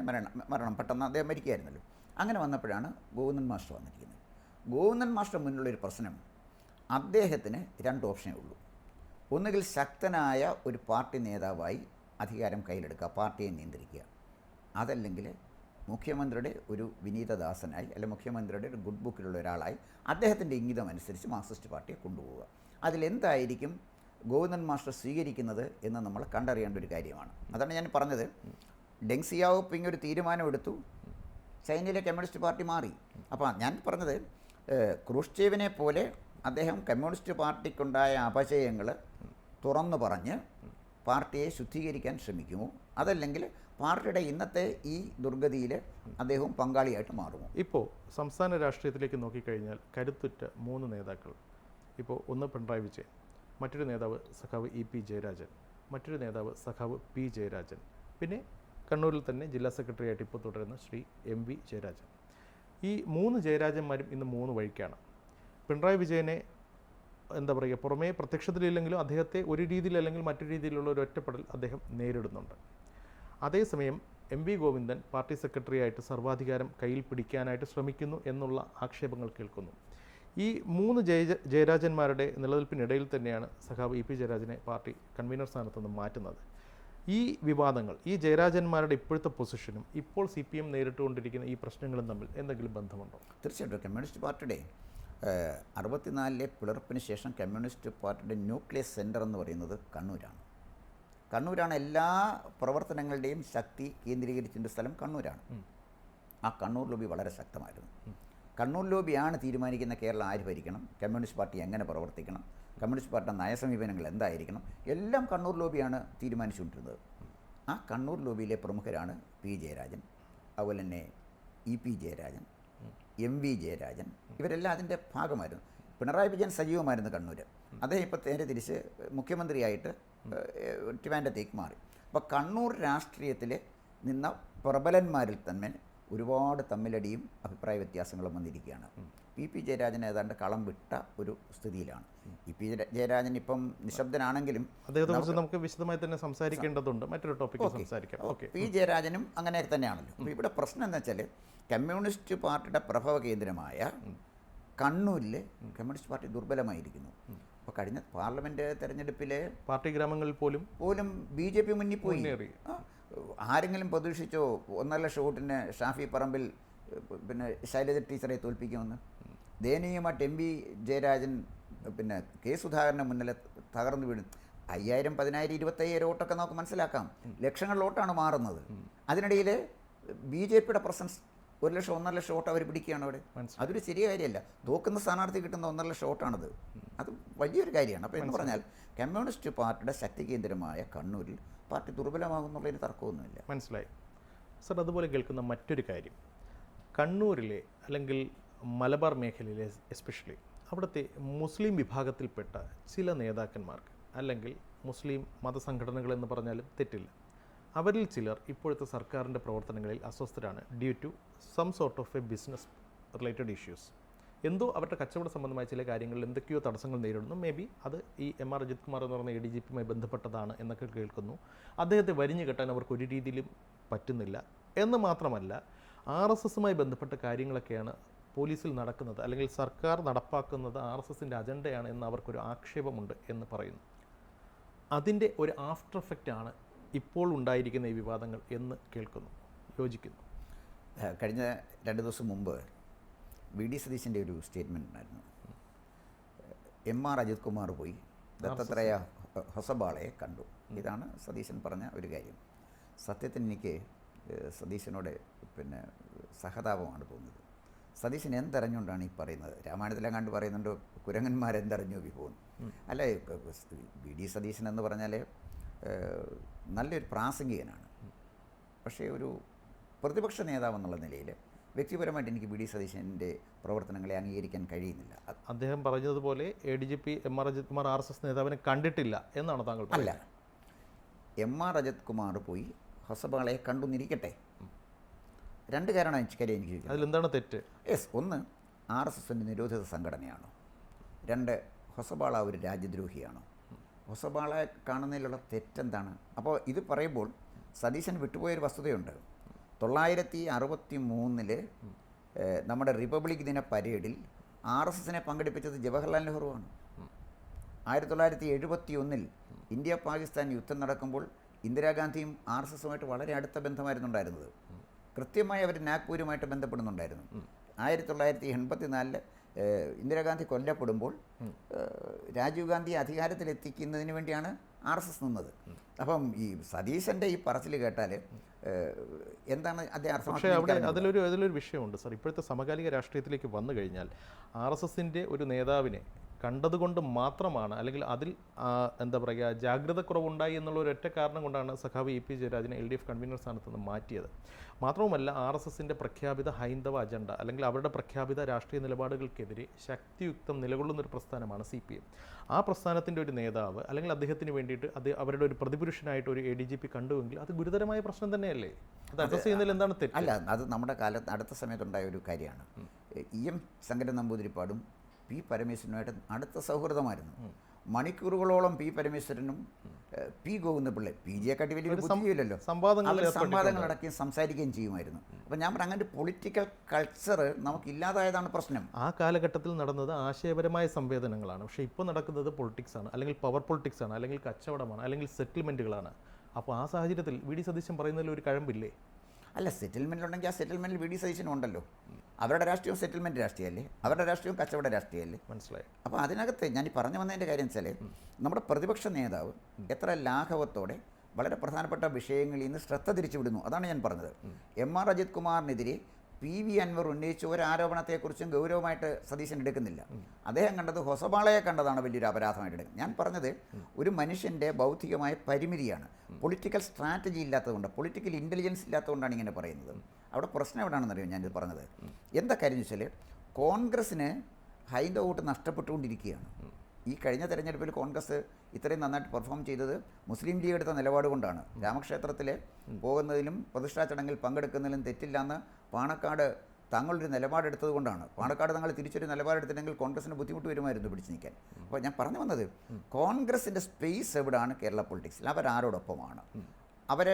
മരണം പെട്ടെന്ന് അദ്ദേഹം മരിക്കുകയായിരുന്നല്ലോ. അങ്ങനെ വന്നപ്പോഴാണ് ഗോവിന്ദൻ മാസ്റ്റർ വന്നിരിക്കുന്നത്. ഗോവിന്ദൻ മാസ്റ്റർ മുന്നിലുള്ളൊരു പ്രശ്നം, അദ്ദേഹത്തിന് 2 ഓപ്ഷനേ ഉള്ളൂ. ഒന്നുകിൽ ശക്തനായ ഒരു പാർട്ടി നേതാവായി അധികാരം കയ്യിലെടുക്കുക, പാർട്ടിയെ നിയന്ത്രിക്കുക. അതല്ലെങ്കിൽ മുഖ്യമന്ത്രിയുടെ ഒരു വിനീതദാസനായി അല്ലെങ്കിൽ മുഖ്യമന്ത്രിയുടെ ഒരു ഗുഡ് ബുക്കിലുള്ള ഒരാളായി അദ്ദേഹത്തിൻ്റെ ഇംഗിതം അനുസരിച്ച് മാർക്സിസ്റ്റ് പാർട്ടിയെ കൊണ്ടുപോവുക. അതിലെന്തായിരിക്കും ഗോവിന്ദൻ മാസ്റ്റർ സ്വീകരിക്കുന്നത് എന്ന് നമ്മൾ കണ്ടറിയേണ്ട ഒരു കാര്യമാണ്. അതാണ് ഞാൻ പറഞ്ഞത്. ഡെങ് സിയാവോപിങ് ഒരു തീരുമാനമെടുത്തു, ചൈനയിലെ കമ്മ്യൂണിസ്റ്റ് പാർട്ടി മാറി. അപ്പോൾ ഞാൻ പറഞ്ഞത് ക്രൂഷ്ചേവിനെ പോലെ അദ്ദേഹം കമ്മ്യൂണിസ്റ്റ് പാർട്ടിക്കുണ്ടായ അപജയങ്ങൾ തുറന്നു പറഞ്ഞ് പാർട്ടിയെ ശുദ്ധീകരിക്കാൻ ശ്രമിക്കുമോ, അതല്ലെങ്കിൽ പാർട്ടിയുടെ ഇന്നത്തെ ഈ ദുർഗതിയിൽ അദ്ദേഹവും പങ്കാളിയായിട്ട് മാറുമോ? ഇപ്പോൾ സംസ്ഥാന രാഷ്ട്രീയത്തിലേക്ക് നോക്കിക്കഴിഞ്ഞാൽ കരുത്തുറ്റ 3 നേതാക്കൾ. ഇപ്പോൾ ഒന്ന് പിണറായി വിജയൻ, മറ്റൊരു നേതാവ് സഖാവ് EP ജയരാജൻ, മറ്റൊരു നേതാവ് സഖാവ് P ജയരാജൻ, പിന്നെ കണ്ണൂരിൽ തന്നെ ജില്ലാ സെക്രട്ടറിയായിട്ട് ഇപ്പോൾ തുടരുന്ന ശ്രീ MV ജയരാജൻ. ഈ 3 ജയരാജന്മാരും ഇന്ന് 3 വഴിക്കാണ്. പിണറായി വിജയനെ എന്താ പറയുക, പുറമേ പ്രത്യക്ഷത്തിലില്ലെങ്കിലും അദ്ദേഹത്തെ ഒരു രീതിയിൽ അല്ലെങ്കിൽ മറ്റൊരു രീതിയിലുള്ള ഒരു ഒറ്റപ്പെടൽ അദ്ദേഹം നേരിടുന്നുണ്ട്. അതേസമയം MV ഗോവിന്ദൻ പാർട്ടി സെക്രട്ടറിയായിട്ട് സർവാധികാരം കയ്യിൽ പിടിക്കാനായിട്ട് ശ്രമിക്കുന്നു എന്നുള്ള ആക്ഷേപങ്ങൾ കേൾക്കുന്നു. ഈ 3 ജയരാജന്മാരുടെ നിലനിൽപ്പിനിടയിൽ തന്നെയാണ് സഖാവ് EP ജയരാജനെ പാർട്ടി കൺവീനർ സ്ഥാനത്ത് നിന്ന് മാറ്റുന്നത്. ഈ വിവാദങ്ങൾ, ഈ ജയരാജന്മാരുടെ ഇപ്പോഴത്തെ പൊസിഷനും ഇപ്പോൾ CPM നേരിട്ടുകൊണ്ടിരിക്കുന്ന ഈ പ്രശ്നങ്ങളും തമ്മിൽ എന്തെങ്കിലും ബന്ധമുണ്ടോ? തീർച്ചയായിട്ടും. കമ്മ്യൂണിസ്റ്റ് പാർട്ടിയുടെ 64 പിളർപ്പിന് ശേഷം കമ്മ്യൂണിസ്റ്റ് പാർട്ടിയുടെ ന്യൂക്ലിയസ് സെൻറ്റർ എന്ന് പറയുന്നത് കണ്ണൂരാണ്. കണ്ണൂരാണ് എല്ലാ പ്രവർത്തനങ്ങളുടെയും ശക്തി കേന്ദ്രീകരിച്ചിൻ്റെ സ്ഥലം കണ്ണൂരാണ്. ആ കണ്ണൂർ ലോബി വളരെ ശക്തമായിരുന്നു. കണ്ണൂർ ലോബിയാണ് തീരുമാനിക്കുന്ന കേരളം ആര് ഭരിക്കണം, കമ്മ്യൂണിസ്റ്റ് പാർട്ടി എങ്ങനെ പ്രവർത്തിക്കണം, കമ്മ്യൂണിസ്റ്റ് പാർട്ടിയുടെ നയസമീപനങ്ങൾ എന്തായിരിക്കണം, എല്ലാം കണ്ണൂർ ലോബിയാണ് തീരുമാനിച്ചുകൊണ്ടിരുന്നത്. ആ കണ്ണൂർ ലോബിയിലെ പ്രമുഖരാണ് P ജയരാജൻ, അതുപോലെ തന്നെ EP ജയരാജൻ, MV ജയരാജൻ. ഇവരെല്ലാം അതിൻ്റെ ഭാഗമായിരുന്നു. പിണറായി വിജയൻ സജീവമായിരുന്നു കണ്ണൂർ. അദ്ദേഹം ഇപ്പോൾ നേരെ തിരിച്ച് മുഖ്യമന്ത്രിയായിട്ട് ട്രിവാൻഡ്രത്തേക്ക് മാറി. അപ്പോൾ കണ്ണൂർ രാഷ്ട്രീയത്തിൽ നിന്ന പ്രബലന്മാരിൽ തന്നെ ഒരുപാട് തമ്മിലടിയും അഭിപ്രായ വ്യത്യാസങ്ങളും വന്നിരിക്കുകയാണ്. EP ജയരാജൻ ഏതാണ്ട് കളം വിട്ട ഒരു സ്ഥിതിയിലാണ്. EP ജയരാജൻ ഇപ്പം നിശബ്ദനാണെങ്കിലും അദ്ദേഹത്തെക്കുറിച്ച് നമുക്ക് വിശദമായി തന്നെ സംസാരിക്കേണ്ടതുണ്ട്. മറ്റൊരു ടോപ്പിക്ക് സംസാരിക്കാം. P ജയരാജനും അങ്ങനെ തന്നെയാണല്ലോ. അപ്പോൾ ഇവിടെ പ്രശ്നം എന്താ വെച്ചാൽ കമ്മ്യൂണിസ്റ്റ് പാർട്ടിയുടെ പ്രഭവ കേന്ദ്രമായ കണ്ണൂരിൽ കമ്മ്യൂണിസ്റ്റ് പാർട്ടി ദുർബലമായിരിക്കുന്നു. അപ്പോൾ കഴിഞ്ഞ പാർലമെൻറ്റ് തെരഞ്ഞെടുപ്പിൽ പാർട്ടി ഗ്രാമങ്ങളിൽ പോലും BJP മുന്നിൽ പോയി. ആരെങ്കിലും പ്രതീക്ഷിച്ചോ 1.5 ലക്ഷം വോട്ടിന് ഷാഫി പറമ്പിൽ പിന്നെ ശൈലജ ടീച്ചറെ തോൽപ്പിക്കുമെന്ന്? ദയനീയമായിട്ട് MV ജയരാജൻ പിന്നെ K സുധാകരൻ്റെ മുന്നിൽ തകർന്നു വീണു. 5000, 10,000, 25,000 വോട്ടൊക്കെ നമുക്ക് മനസ്സിലാക്കാം. ലക്ഷങ്ങളുടെ വോട്ടാണ് മാറുന്നത്. അതിനിടയിൽ BJPയുടെ പ്രസൻസ് 1 ലക്ഷം, 1.5 ലക്ഷം വോട്ട് അവർ പിടിക്കുകയാണ് അവിടെ. അതൊരു ചെറിയ കാര്യമല്ല. തോക്കുന്ന സ്ഥാനാർത്ഥി കിട്ടുന്ന 1.5 ലക്ഷം വോട്ടാണത്. അത് വലിയൊരു കാര്യമാണ്. അപ്പോൾ എന്ന് പറഞ്ഞാൽ കമ്മ്യൂണിസ്റ്റ് പാർട്ടിയുടെ ശക്തി കേന്ദ്രമായ കണ്ണൂരിൽ പാർട്ടി ദുർബലമാകുന്നുള്ളതിന് തർക്കമൊന്നുമില്ല. മനസ്സിലായി സർ. അതുപോലെ കേൾക്കുന്ന മറ്റൊരു കാര്യം, കണ്ണൂരിലെ അല്ലെങ്കിൽ മലബാർ മേഖലയിലെ എസ്പെഷ്യലി അവിടുത്തെ മുസ്ലിം വിഭാഗത്തിൽപ്പെട്ട ചില നേതാക്കന്മാർക്ക്, അല്ലെങ്കിൽ മുസ്ലിം മതസംഘടനകൾ എന്ന് പറഞ്ഞാലും തെറ്റില്ല, അവരിൽ ചിലർ ഇപ്പോഴത്തെ സർക്കാരിൻ്റെ പ്രവർത്തനങ്ങളിൽ അസ്വസ്ഥരാണ് due to some sort of a business related issues. എന്തോ അവരുടെ കച്ചവട സംബന്ധമായ ചില കാര്യങ്ങളിൽ എന്തൊക്കെയോ തടസ്സങ്ങൾ നേരിടുന്നു. മേ ബി അത് ഈ MR അജിത് കുമാർ എന്ന് പറഞ്ഞ ADGPയുമായി ബന്ധപ്പെട്ടതാണ് എന്നൊക്കെ കേൾക്കുന്നു. അദ്ദേഹത്തെ വരിഞ്ഞു കെട്ടാൻ അവർക്ക് ഒരു രീതിയിലും പറ്റുന്നില്ല എന്ന് മാത്രമല്ല, RSSുമായി ബന്ധപ്പെട്ട കാര്യങ്ങളൊക്കെയാണ് പോലീസിൽ നടക്കുന്നത്, അല്ലെങ്കിൽ സർക്കാർ നടപ്പാക്കുന്നത് RSSൻ്റെ അജണ്ടയാണ് എന്ന് അവർക്കൊരു ആക്ഷേപമുണ്ട് എന്ന് പറയുന്നു. അതിൻ്റെ ഒരു ആഫ്റ്റർ എഫക്റ്റ് ആണ് ഇപ്പോൾ ഉണ്ടായിരിക്കുന്ന ഈ വിവാദങ്ങൾ എന്ന് കേൾക്കുന്നു. യോജിക്കുന്നു? കഴിഞ്ഞ 2 ദിവസം മുമ്പ് VD സതീശൻ്റെ ഒരു സ്റ്റേറ്റ്മെൻറ്റ് ഉണ്ടായിരുന്നു. MR അജിത് കുമാർ പോയി ദത്തത്രേയ ഹൊസബാളയെ കണ്ടു. ഇതാണ് സതീശൻ പറഞ്ഞ ഒരു കാര്യം. സത്യത്തിന് എനിക്ക് സതീശനോട് പിന്നെ സഹതാപമാണ് തോന്നുന്നത്. സതീശൻ എന്തറിഞ്ഞുകൊണ്ടാണ് ഈ പറയുന്നത്? രാമായണത്തിലെങ്ങാണ്ട് പറയുന്നുണ്ട് കുരങ്ങന്മാരെന്തറിഞ്ഞു വിഭവം. അല്ല, VD സതീശൻ എന്ന് പറഞ്ഞാൽ നല്ലൊരു പ്രാസംഗികനാണ്. പക്ഷേ ഒരു പ്രതിപക്ഷ നേതാവ് എന്നുള്ള നിലയിൽ വ്യക്തിപരമായിട്ട് എനിക്ക് VD സതീശൻ്റെ പ്രവർത്തനങ്ങളെ അംഗീകരിക്കാൻ കഴിയുന്നില്ല. അദ്ദേഹം പറഞ്ഞതുപോലെ ADGP MR Ajith Kumar RSS നേതാവിനെ കണ്ടിട്ടില്ല എന്നാണ് താങ്കൾ? അല്ല, MR അജിത് കുമാർ പോയി ഹൊസബാളയെ കണ്ടുന്നിരിക്കട്ടെ. 2 കാരണം എനിക്ക് അതിലെന്താണ് തെറ്റ്? ഒന്ന്, RSSൻ്റെ നിരോധിത സംഘടനയാണോ? 2, ഹൊസബാള ഒരു രാജ്യദ്രോഹിയാണോ? ഹൊസബാളയെ കാണുന്നതിലുള്ള തെറ്റെന്താണ്? അപ്പോൾ ഇത് പറയുമ്പോൾ സതീശൻ വിട്ടുപോയൊരു വസ്തുതയുണ്ട്. 963 നമ്മുടെ റിപ്പബ്ലിക് ദിന പരേഡിൽ RSSനെ പങ്കെടുപ്പിച്ചത് ജവഹർലാൽ നെഹ്റുവാണ്. 1971 ഇന്ത്യ പാകിസ്ഥാൻ യുദ്ധം നടക്കുമ്പോൾ ഇന്ദിരാഗാന്ധിയും RSSുമായിട്ട് വളരെ അടുത്ത ബന്ധമായിരുന്നുണ്ടായിരുന്നത്. കൃത്യമായി അവർ നാഗ്പൂരുമായിട്ട് ബന്ധപ്പെടുന്നുണ്ടായിരുന്നു. 1984 ഇന്ദിരാഗാന്ധി കൊല്ലപ്പെടുമ്പോൾ രാജീവ് ഗാന്ധി അധികാരത്തിലെത്തിക്കുന്നതിന് വേണ്ടിയാണ് RSS നിന്നത്. അപ്പം ഈ സതീശൻ്റെ ഈ പറച്ചിൽ കേട്ടാൽ എന്താണ് അദ്ദേഹം പക്ഷേ അവിടെ അതിലൊരു വിഷയമുണ്ട് സാർ. ഇപ്പോഴത്തെ സമകാലിക രാഷ്ട്രീയത്തിലേക്ക് വന്നു കഴിഞ്ഞാൽ RSSൻ്റെ ഒരു നേതാവിനെ കണ്ടതുകൊണ്ട് മാത്രമാണ്, അല്ലെങ്കിൽ അതിൽ എന്താ പറയുക, ജാഗ്രത കുറവുണ്ടായി എന്നുള്ള ഒരു ഒറ്റ കാരണം കൊണ്ടാണ് സഖാവ് EP ജയരാജനെ LDF കൺവീനർ സ്ഥാനത്ത് നിന്ന് മാറ്റിയത്. മാത്രവുമല്ല, RSSൻ്റെ പ്രഖ്യാപിത ഹൈന്ദവ അജണ്ട അല്ലെങ്കിൽ അവരുടെ പ്രഖ്യാപിത രാഷ്ട്രീയ നിലപാടുകൾക്കെതിരെ ശക്തിയുക്തം നിലകൊള്ളുന്നൊരു പ്രസ്ഥാനമാണ് CPM. ആ പ്രസ്ഥാനത്തിൻ്റെ ഒരു നേതാവ് അല്ലെങ്കിൽ അദ്ദേഹത്തിന് വേണ്ടിയിട്ട് അവരുടെ ഒരു പ്രതിപുരുഷനായിട്ട് ഒരു ADGP കണ്ടുവെങ്കിൽ അത് ഗുരുതരമായ പ്രശ്നം തന്നെയല്ലേ? അത് അഡ്രസ് ചെയ്യുന്നതിൽ എന്താണ് തെറ്റ്? അല്ല, അത് നമ്മുടെ കാലത്ത് അടുത്ത സമയത്തുണ്ടായ ഒരു കാര്യമാണ്. EM ശങ്കരൻ നമ്പൂതിരിപ്പാടും P പരമേശ്വരനുമായിട്ട് അടുത്ത സൗഹൃദമായിരുന്നു. മണിക്കൂറുകളോളം P പരമേശ്വരനും P ഗോവിന്ദപിള്ളയും PG-യെക്കാട്ടി വലിയ ബുദ്ധിയില്ലല്ലോ, സംവാദങ്ങളടക്കുകയും സംസാരിക്കുകയും ചെയ്യുമായിരുന്നു. അപ്പം ഞാൻ പറഞ്ഞ അങ്ങനെ ഒരു പൊളിറ്റിക്കൽ കൾച്ചർ നമുക്കില്ലാതായതാണ് പ്രശ്നം. ആ കാലഘട്ടത്തിൽ നടന്നത് ആശയപരമായ സംവേദനങ്ങളാണ്. പക്ഷേ ഇപ്പോൾ നടക്കുന്നത് പൊളിറ്റിക്സാണ്, അല്ലെങ്കിൽ പവർ പൊളിറ്റിക്സാണ്, അല്ലെങ്കിൽ കച്ചവടമാണ്, അല്ലെങ്കിൽ സെറ്റിൽമെൻറ്റുകളാണ്. അപ്പോൾ ആ സാഹചര്യത്തിൽ VD സതീശൻ പറയുന്നതിൽ ഒരു കഴമ്പില്ലേ? അല്ല, സെറ്റിൽമെൻറ്റിലുണ്ടെങ്കിൽ ആ സെറ്റിൽമെൻറ്റിൽ VD സതീശനും ഉണ്ടല്ലോ. അവരുടെ രാഷ്ട്രീയവും സെറ്റിൽമെൻറ്റ് രാഷ്ട്രീയമല്ലേ, അവരുടെ രാഷ്ട്രീയവും കച്ചവട രാഷ്ട്രീയമല്ലേ? മനസ്സിലായി. അപ്പോൾ അതിനകത്ത് ഞാൻ ഈ പറഞ്ഞു വന്നതിൻ്റെ കാര്യം വെച്ചാൽ, നമ്മുടെ പ്രതിപക്ഷ നേതാവ് എത്ര ലാഘവത്തോടെ വളരെ പ്രധാനപ്പെട്ട വിഷയങ്ങളിൽ നിന്ന് ശ്രദ്ധ തിരിച്ചുവിടുന്നു. അതാണ് ഞാൻ പറഞ്ഞത്. MR അജിത് കുമാറിനെതിരെ PV അൻവർ ഉന്നയിച്ച ഒരു ആരോപണത്തെക്കുറിച്ചും ഗൗരവമായിട്ട് സതീശൻ എടുക്കുന്നില്ല. അദ്ദേഹം കണ്ടത് ഹൊസബാളയെ കണ്ടതാണ് വലിയൊരു അപരാധമായിട്ട് എടുക്കുന്നത്. ഞാൻ പറഞ്ഞത് ഒരു മനുഷ്യൻ്റെ ബൗദ്ധികമായ പരിമിതിയാണ്. പൊളിറ്റിക്കൽ സ്ട്രാറ്റജി ഇല്ലാത്തതുകൊണ്ട്, പൊളിറ്റിക്കൽ ഇൻ്റലിജൻസ് ഇല്ലാത്തതുകൊണ്ടാണ് ഇങ്ങനെ പറയുന്നത്. അവിടെ പ്രശ്നം എവിടെയാണെന്നറിയോ ഞാനിത് പറഞ്ഞത്? എന്താ കാര്യം വെച്ചാൽ, കോൺഗ്രസ്സിന് ഹൈന്ദവ വോട്ട് നഷ്ടപ്പെട്ടുകൊണ്ടിരിക്കുകയാണ്. ഈ കഴിഞ്ഞ തെരഞ്ഞെടുപ്പിൽ കോൺഗ്രസ് ഇത്രയും നന്നായിട്ട് പെർഫോം ചെയ്തത് മുസ്ലിം ലീഗ് എടുത്ത നിലപാട് കൊണ്ടാണ്. രാമക്ഷേത്രത്തിൽ പോകുന്നതിലും പ്രതിഷ്ഠാ ചടങ്ങിൽ പങ്കെടുക്കുന്നതിലും തെറ്റില്ലെന്ന് പാണക്കാട് തങ്ങളൊരു നിലപാടെടുത്തത് കൊണ്ടാണ്. പാണക്കാട് തങ്ങൾ തിരിച്ചൊരു നിലപാടെടുത്തില്ലെങ്കിൽ കോൺഗ്രസിന് ബുദ്ധിമുട്ട് വരുമായിരുന്നു പിടിച്ചു നിൽക്കാൻ. അപ്പോൾ ഞാൻ പറഞ്ഞു വന്നത്, കോൺഗ്രസിൻ്റെ സ്പേസ് എവിടെയാണ് കേരള പൊളിറ്റിക്സിൽ? അവരാരോടൊപ്പമാണ്? അവർ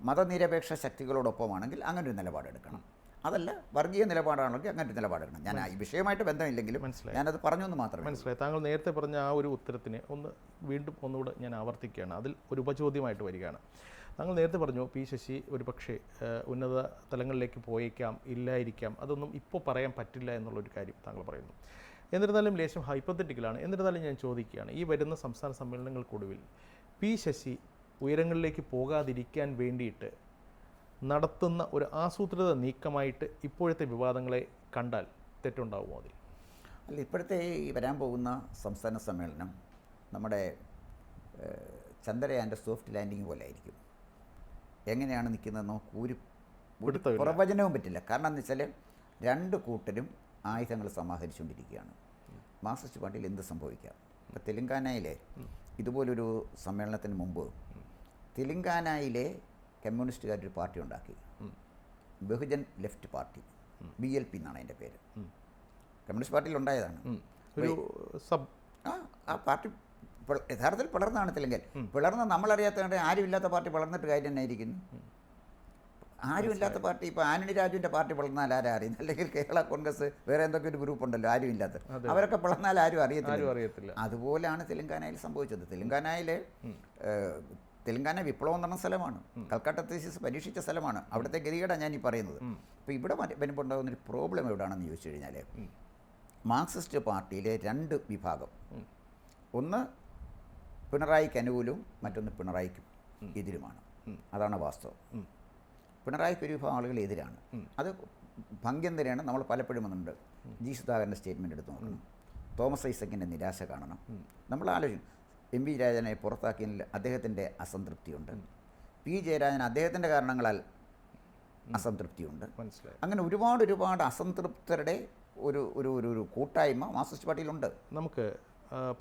മതനിരപേക്ഷ ശക്തികളോടൊപ്പമാണെങ്കിൽ അങ്ങനെ ഒരു നിലപാടെടുക്കണം. അതല്ല വർഗീയ നിലപാടാണെങ്കിൽ അങ്ങനെ ഒരു നിലപാടെടുക്കണം. ഞാൻ ഈ വിഷയമായിട്ട് ബന്ധമില്ലെങ്കിലും ഞാനത് പറഞ്ഞു എന്ന് മാത്രമേ. മനസ്സിലായി. താങ്കൾ നേരത്തെ പറഞ്ഞ ആ ഒരു ഉത്തരത്തിനെ ഒന്നുകൂടെ ഞാൻ ആവർത്തിക്കുകയാണ്. അതിൽ ഒരു ഉപചോദ്യമായിട്ട് വരികയാണ്. താങ്കൾ നേരത്തെ പറഞ്ഞു P ശശി ഒരു പക്ഷേ ഉന്നത തലങ്ങളിലേക്ക് പോയേക്കാം, ഇല്ലായിരിക്കാം, അതൊന്നും ഇപ്പോൾ പറയാൻ പറ്റില്ല എന്നുള്ളൊരു കാര്യം താങ്കൾ പറയുന്നു. എന്നിരുന്നാലും ലേശം ഹൈപ്പത്തറ്റിക്കലാണ്. എന്നിരുന്നാലും ഞാൻ ചോദിക്കുകയാണ്, ഈ വരുന്ന സംസ്ഥാന സമ്മേളനങ്ങൾക്കൊടുവിൽ P ശശി ഉയരങ്ങളിലേക്ക് പോകാതിരിക്കാൻ വേണ്ടിയിട്ട് നടത്തുന്ന ഒരു ആസൂത്രിത നീക്കമായിട്ട് ഇപ്പോഴത്തെ വിവാദങ്ങളെ കണ്ടാൽ തെറ്റുണ്ടാവുമോ അതിൽ? അല്ല, ഇപ്പോഴത്തെ ഈ വരാൻ പോകുന്ന സംസ്ഥാന സമ്മേളനം നമ്മുടെ ചന്ദ്രയാൻ്റെ സോഫ്റ്റ് ലാൻഡിങ് പോലെ ആയിരിക്കും. എങ്ങനെയാണ് നിൽക്കുന്നതെന്നോ ഒരു പ്രവചനവും പറ്റില്ല. കാരണം എന്ന് വെച്ചാൽ രണ്ട് കൂട്ടരും ആയുധങ്ങൾ സമാഹരിച്ചുകൊണ്ടിരിക്കുകയാണ്. മാർക്സിസ്റ്റ് പാർട്ടിയിൽ എന്ത് സംഭവിക്കാം? ഇപ്പോൾ തെലങ്കാനയിലെ ഇതുപോലൊരു സമ്മേളനത്തിന് മുമ്പ് തെലങ്കാനയിലെ കമ്മ്യൂണിസ്റ്റുകാരൊരു പാർട്ടി ഉണ്ടാക്കി, ബഹുജൻ ലെഫ്റ്റ് പാർട്ടി, BLP എന്നാണ് അതിൻ്റെ പേര്. കമ്മ്യൂണിസ്റ്റ് പാർട്ടിയിൽ ഉണ്ടായതാണ്. ആ പാർട്ടി യഥാർത്ഥത്തിൽ പിളർന്നാണ് തെലുങ്കിൽ. പിളർന്ന് നമ്മളറിയാത്ത ആരുമില്ലാത്ത പാർട്ടി പിളർന്നിട്ട് കാര്യം തന്നെ ആയിരിക്കുന്നു. ആരുമില്ലാത്ത പാർട്ടി, ഇപ്പോൾ ആന്റണി രാജുവിൻ്റെ പാർട്ടി പിളർന്നാൽ ആരും അറിയുന്നു, അല്ലെങ്കിൽ കേരള കോൺഗ്രസ് വേറെ എന്തൊക്കെ ഒരു ഗ്രൂപ്പ് ഉണ്ടല്ലോ ആരുമില്ലാത്ത, അവരൊക്കെ പിളർന്നാൽ ആരും അറിയത്തില്ല. അതുപോലെയാണ് തെലങ്കാനയിൽ സംഭവിച്ചത്. തെലങ്കാന വിപ്ലവം നടന്ന സ്ഥലമാണ്, കൽക്കട്ട തീസിസ് പരീക്ഷിച്ച സ്ഥലമാണ്. അവിടുത്തെ ഗതികേടാണ് ഞാൻ ഈ പറയുന്നത്. അപ്പോൾ ഇവിടെ വരുമ്പോൾ ഉണ്ടാകുന്നൊരു പ്രോബ്ലം എവിടെയാണെന്ന് ചോദിച്ചു കഴിഞ്ഞാൽ, മാർക്സിസ്റ്റ് പാർട്ടിയിലെ രണ്ട് വിഭാഗം, ഒന്ന് പിണറായിക്ക് അനുകൂലവും മറ്റൊന്ന് പിണറായിക്കും എതിരുമാണ്. അതാണ് വാസ്തവം. പിണറായിക്ക് ഒരു വിഭാഗം ആളുകൾ എതിരാണ്. അത് ഭംഗ്യം തന്നെയാണ്. നമ്മൾ പലപ്പോഴും വന്നിട്ടുണ്ട്. ജി സുധാകരൻ്റെ സ്റ്റേറ്റ്മെൻറ്റ് എടുത്ത് നോക്കണം, തോമസ് ഐസക്കിൻ്റെ നിരാശ കാണണം. നമ്മൾ ആലോചിക്കും, MV ജയരാജനെ പുറത്താക്കിയതിൽ അദ്ദേഹത്തിൻ്റെ അസംതൃപ്തിയുണ്ട്, P ജയരാജൻ അദ്ദേഹത്തിൻ്റെ കാരണങ്ങളാൽ അസംതൃപ്തിയുണ്ട്. അങ്ങനെ ഒരുപാട് അസംതൃപ്തരുടെ ഒരു ഒരു ഒരു കൂട്ടായ്മ മാർക്സിസ്റ്റ് പാർട്ടിയിലുണ്ട്. നമുക്ക്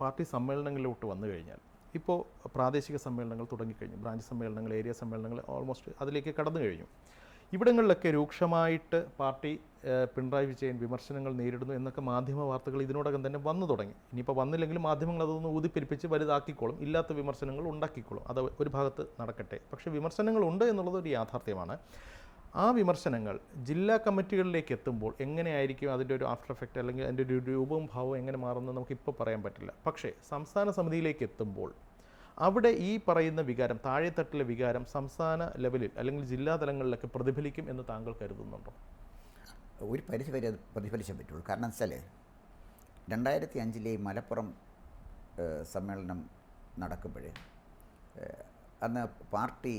പാർട്ടി സമ്മേളനങ്ങളിലോട്ട് വന്നു കഴിഞ്ഞാൽ, ഇപ്പോൾ പ്രാദേശിക സമ്മേളനങ്ങൾ തുടങ്ങിക്കഴിഞ്ഞു, ബ്രാഞ്ച് സമ്മേളനങ്ങൾ, ഏരിയ സമ്മേളനങ്ങൾ ഓൾമോസ്റ്റ് അതിലേക്ക് കടന്നു കഴിഞ്ഞു. ഇവിടങ്ങളിലൊക്കെ രൂക്ഷമായിട്ട് പാർട്ടി പിണറായി വിജയൻ വിമർശനങ്ങൾ നേരിടുന്നു എന്നൊക്കെ മാധ്യമ വാർത്തകൾ ഇതിനോടകം തന്നെ വന്നു തുടങ്ങി. ഇനിയിപ്പോൾ വന്നില്ലെങ്കിലും മാധ്യമങ്ങൾ അതൊന്ന് ഊതിപ്പെരിപ്പിച്ച് വലുതാക്കിക്കോളും, ഇല്ലാത്ത വിമർശനങ്ങൾ ഉണ്ടാക്കിക്കോളും. അത് ഒരു ഭാഗത്ത് നടക്കട്ടെ. പക്ഷേ വിമർശനങ്ങളുണ്ട് എന്നുള്ളത് ഒരു യാഥാർത്ഥ്യമാണ്. ആ വിമർശനങ്ങൾ ജില്ലാ കമ്മിറ്റികളിലേക്ക് എത്തുമ്പോൾ എങ്ങനെയായിരിക്കും അതിൻ്റെ ഒരു ആഫ്റ്റർ എഫക്റ്റ്, അല്ലെങ്കിൽ അതിൻ്റെ ഒരു രൂപവും ഭാവവും എങ്ങനെ മാറുമെന്ന് നമുക്കിപ്പോൾ പറയാൻ പറ്റില്ല. പക്ഷേ സംസ്ഥാന സമിതിയിലേക്ക് എത്തുമ്പോൾ അവിടെ ഈ പറയുന്ന വികാരം, താഴെത്തട്ടിലെ വികാരം സംസ്ഥാന ലെവലിൽ അല്ലെങ്കിൽ ജില്ലാ തലങ്ങളിലൊക്കെ പ്രതിഫലിക്കും എന്ന് താങ്കൾ കരുതുന്നുണ്ടോ? ഒരു പരിധി വരെ അത് പ്രതിഫലിച്ചേ പറ്റുള്ളൂ. കാരണം വെച്ചാൽ 2005 മലപ്പുറം സമ്മേളനം നടക്കുമ്പോൾ അന്ന് പാർട്ടി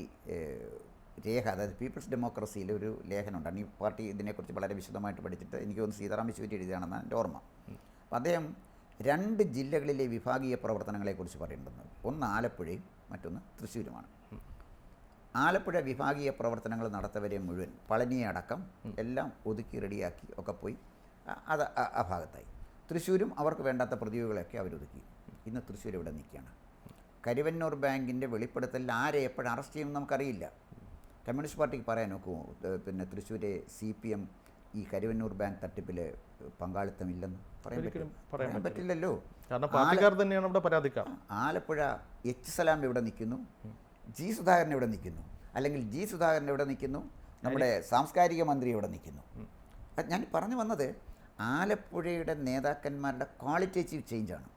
രേഖ, അതായത് പീപ്പിൾസ് ഡെമോക്രസിയിലെ ഒരു ലേഖനമുണ്ടാണ്. ഈ പാർട്ടി ഇതിനെക്കുറിച്ച് വളരെ വിശദമായിട്ട് പഠിച്ചിട്ട് എനിക്ക് തോന്നുന്നു സീതാറാം യെച്ചൂരി എഴുതിയാണെന്നാണ് എൻ്റെ ഓർമ്മ. അപ്പം അദ്ദേഹം 2 ജില്ലകളിലെ വിഭാഗീയ പ്രവർത്തനങ്ങളെക്കുറിച്ച് പറയുന്നുണ്ട്. ഒന്ന് ആലപ്പുഴയും മറ്റൊന്ന് തൃശ്ശൂരുമാണ്. ആലപ്പുഴ വിഭാഗീയ പ്രവർത്തനങ്ങൾ നടത്തവരെ മുഴുവൻ പളനിയെ അടക്കം എല്ലാം ഒതുക്കി റെഡിയാക്കി ഒക്കെ പോയി അത് ആ ഭാഗത്തായി. തൃശ്ശൂരും അവർക്ക് വേണ്ടാത്ത പ്രതിയോഗികളൊക്കെ അവരൊതുക്കി. ഇന്ന് തൃശ്ശൂർ ഇവിടെ നിൽക്കുകയാണ്. കരുവന്നൂർ ബാങ്കിൻ്റെ വെളിപ്പെടുത്തലിൽ ആരെ എപ്പോഴും അറസ്റ്റ് ചെയ്യുമെന്ന് നമുക്കറിയില്ല. കമ്മ്യൂണിസ്റ്റ് പാർട്ടിക്ക് പറയാൻ നോക്കുമോ പിന്നെ തൃശ്ശൂരെ CPM ഈ കരുവന്നൂർ ബാങ്ക് തട്ടിപ്പിൽ പങ്കാളിത്തമില്ലെന്ന് പറയാൻ പറ്റില്ലല്ലോ. ആലപ്പുഴ എച്ച് സലാം ഇവിടെ നിൽക്കുന്നു, ജി സുധാകരൻ ഇവിടെ നിൽക്കുന്നു, അല്ലെങ്കിൽ ജി സുധാകരൻ ഇവിടെ നിൽക്കുന്നു, നമ്മുടെ സാംസ്കാരിക മന്ത്രി ഇവിടെ നിൽക്കുന്നു. ഞാൻ പറഞ്ഞു വന്നത് ആലപ്പുഴയുടെ നേതാക്കന്മാരുടെ ക്വാളിറ്റേറ്റീവ് ചേഞ്ചാണ്.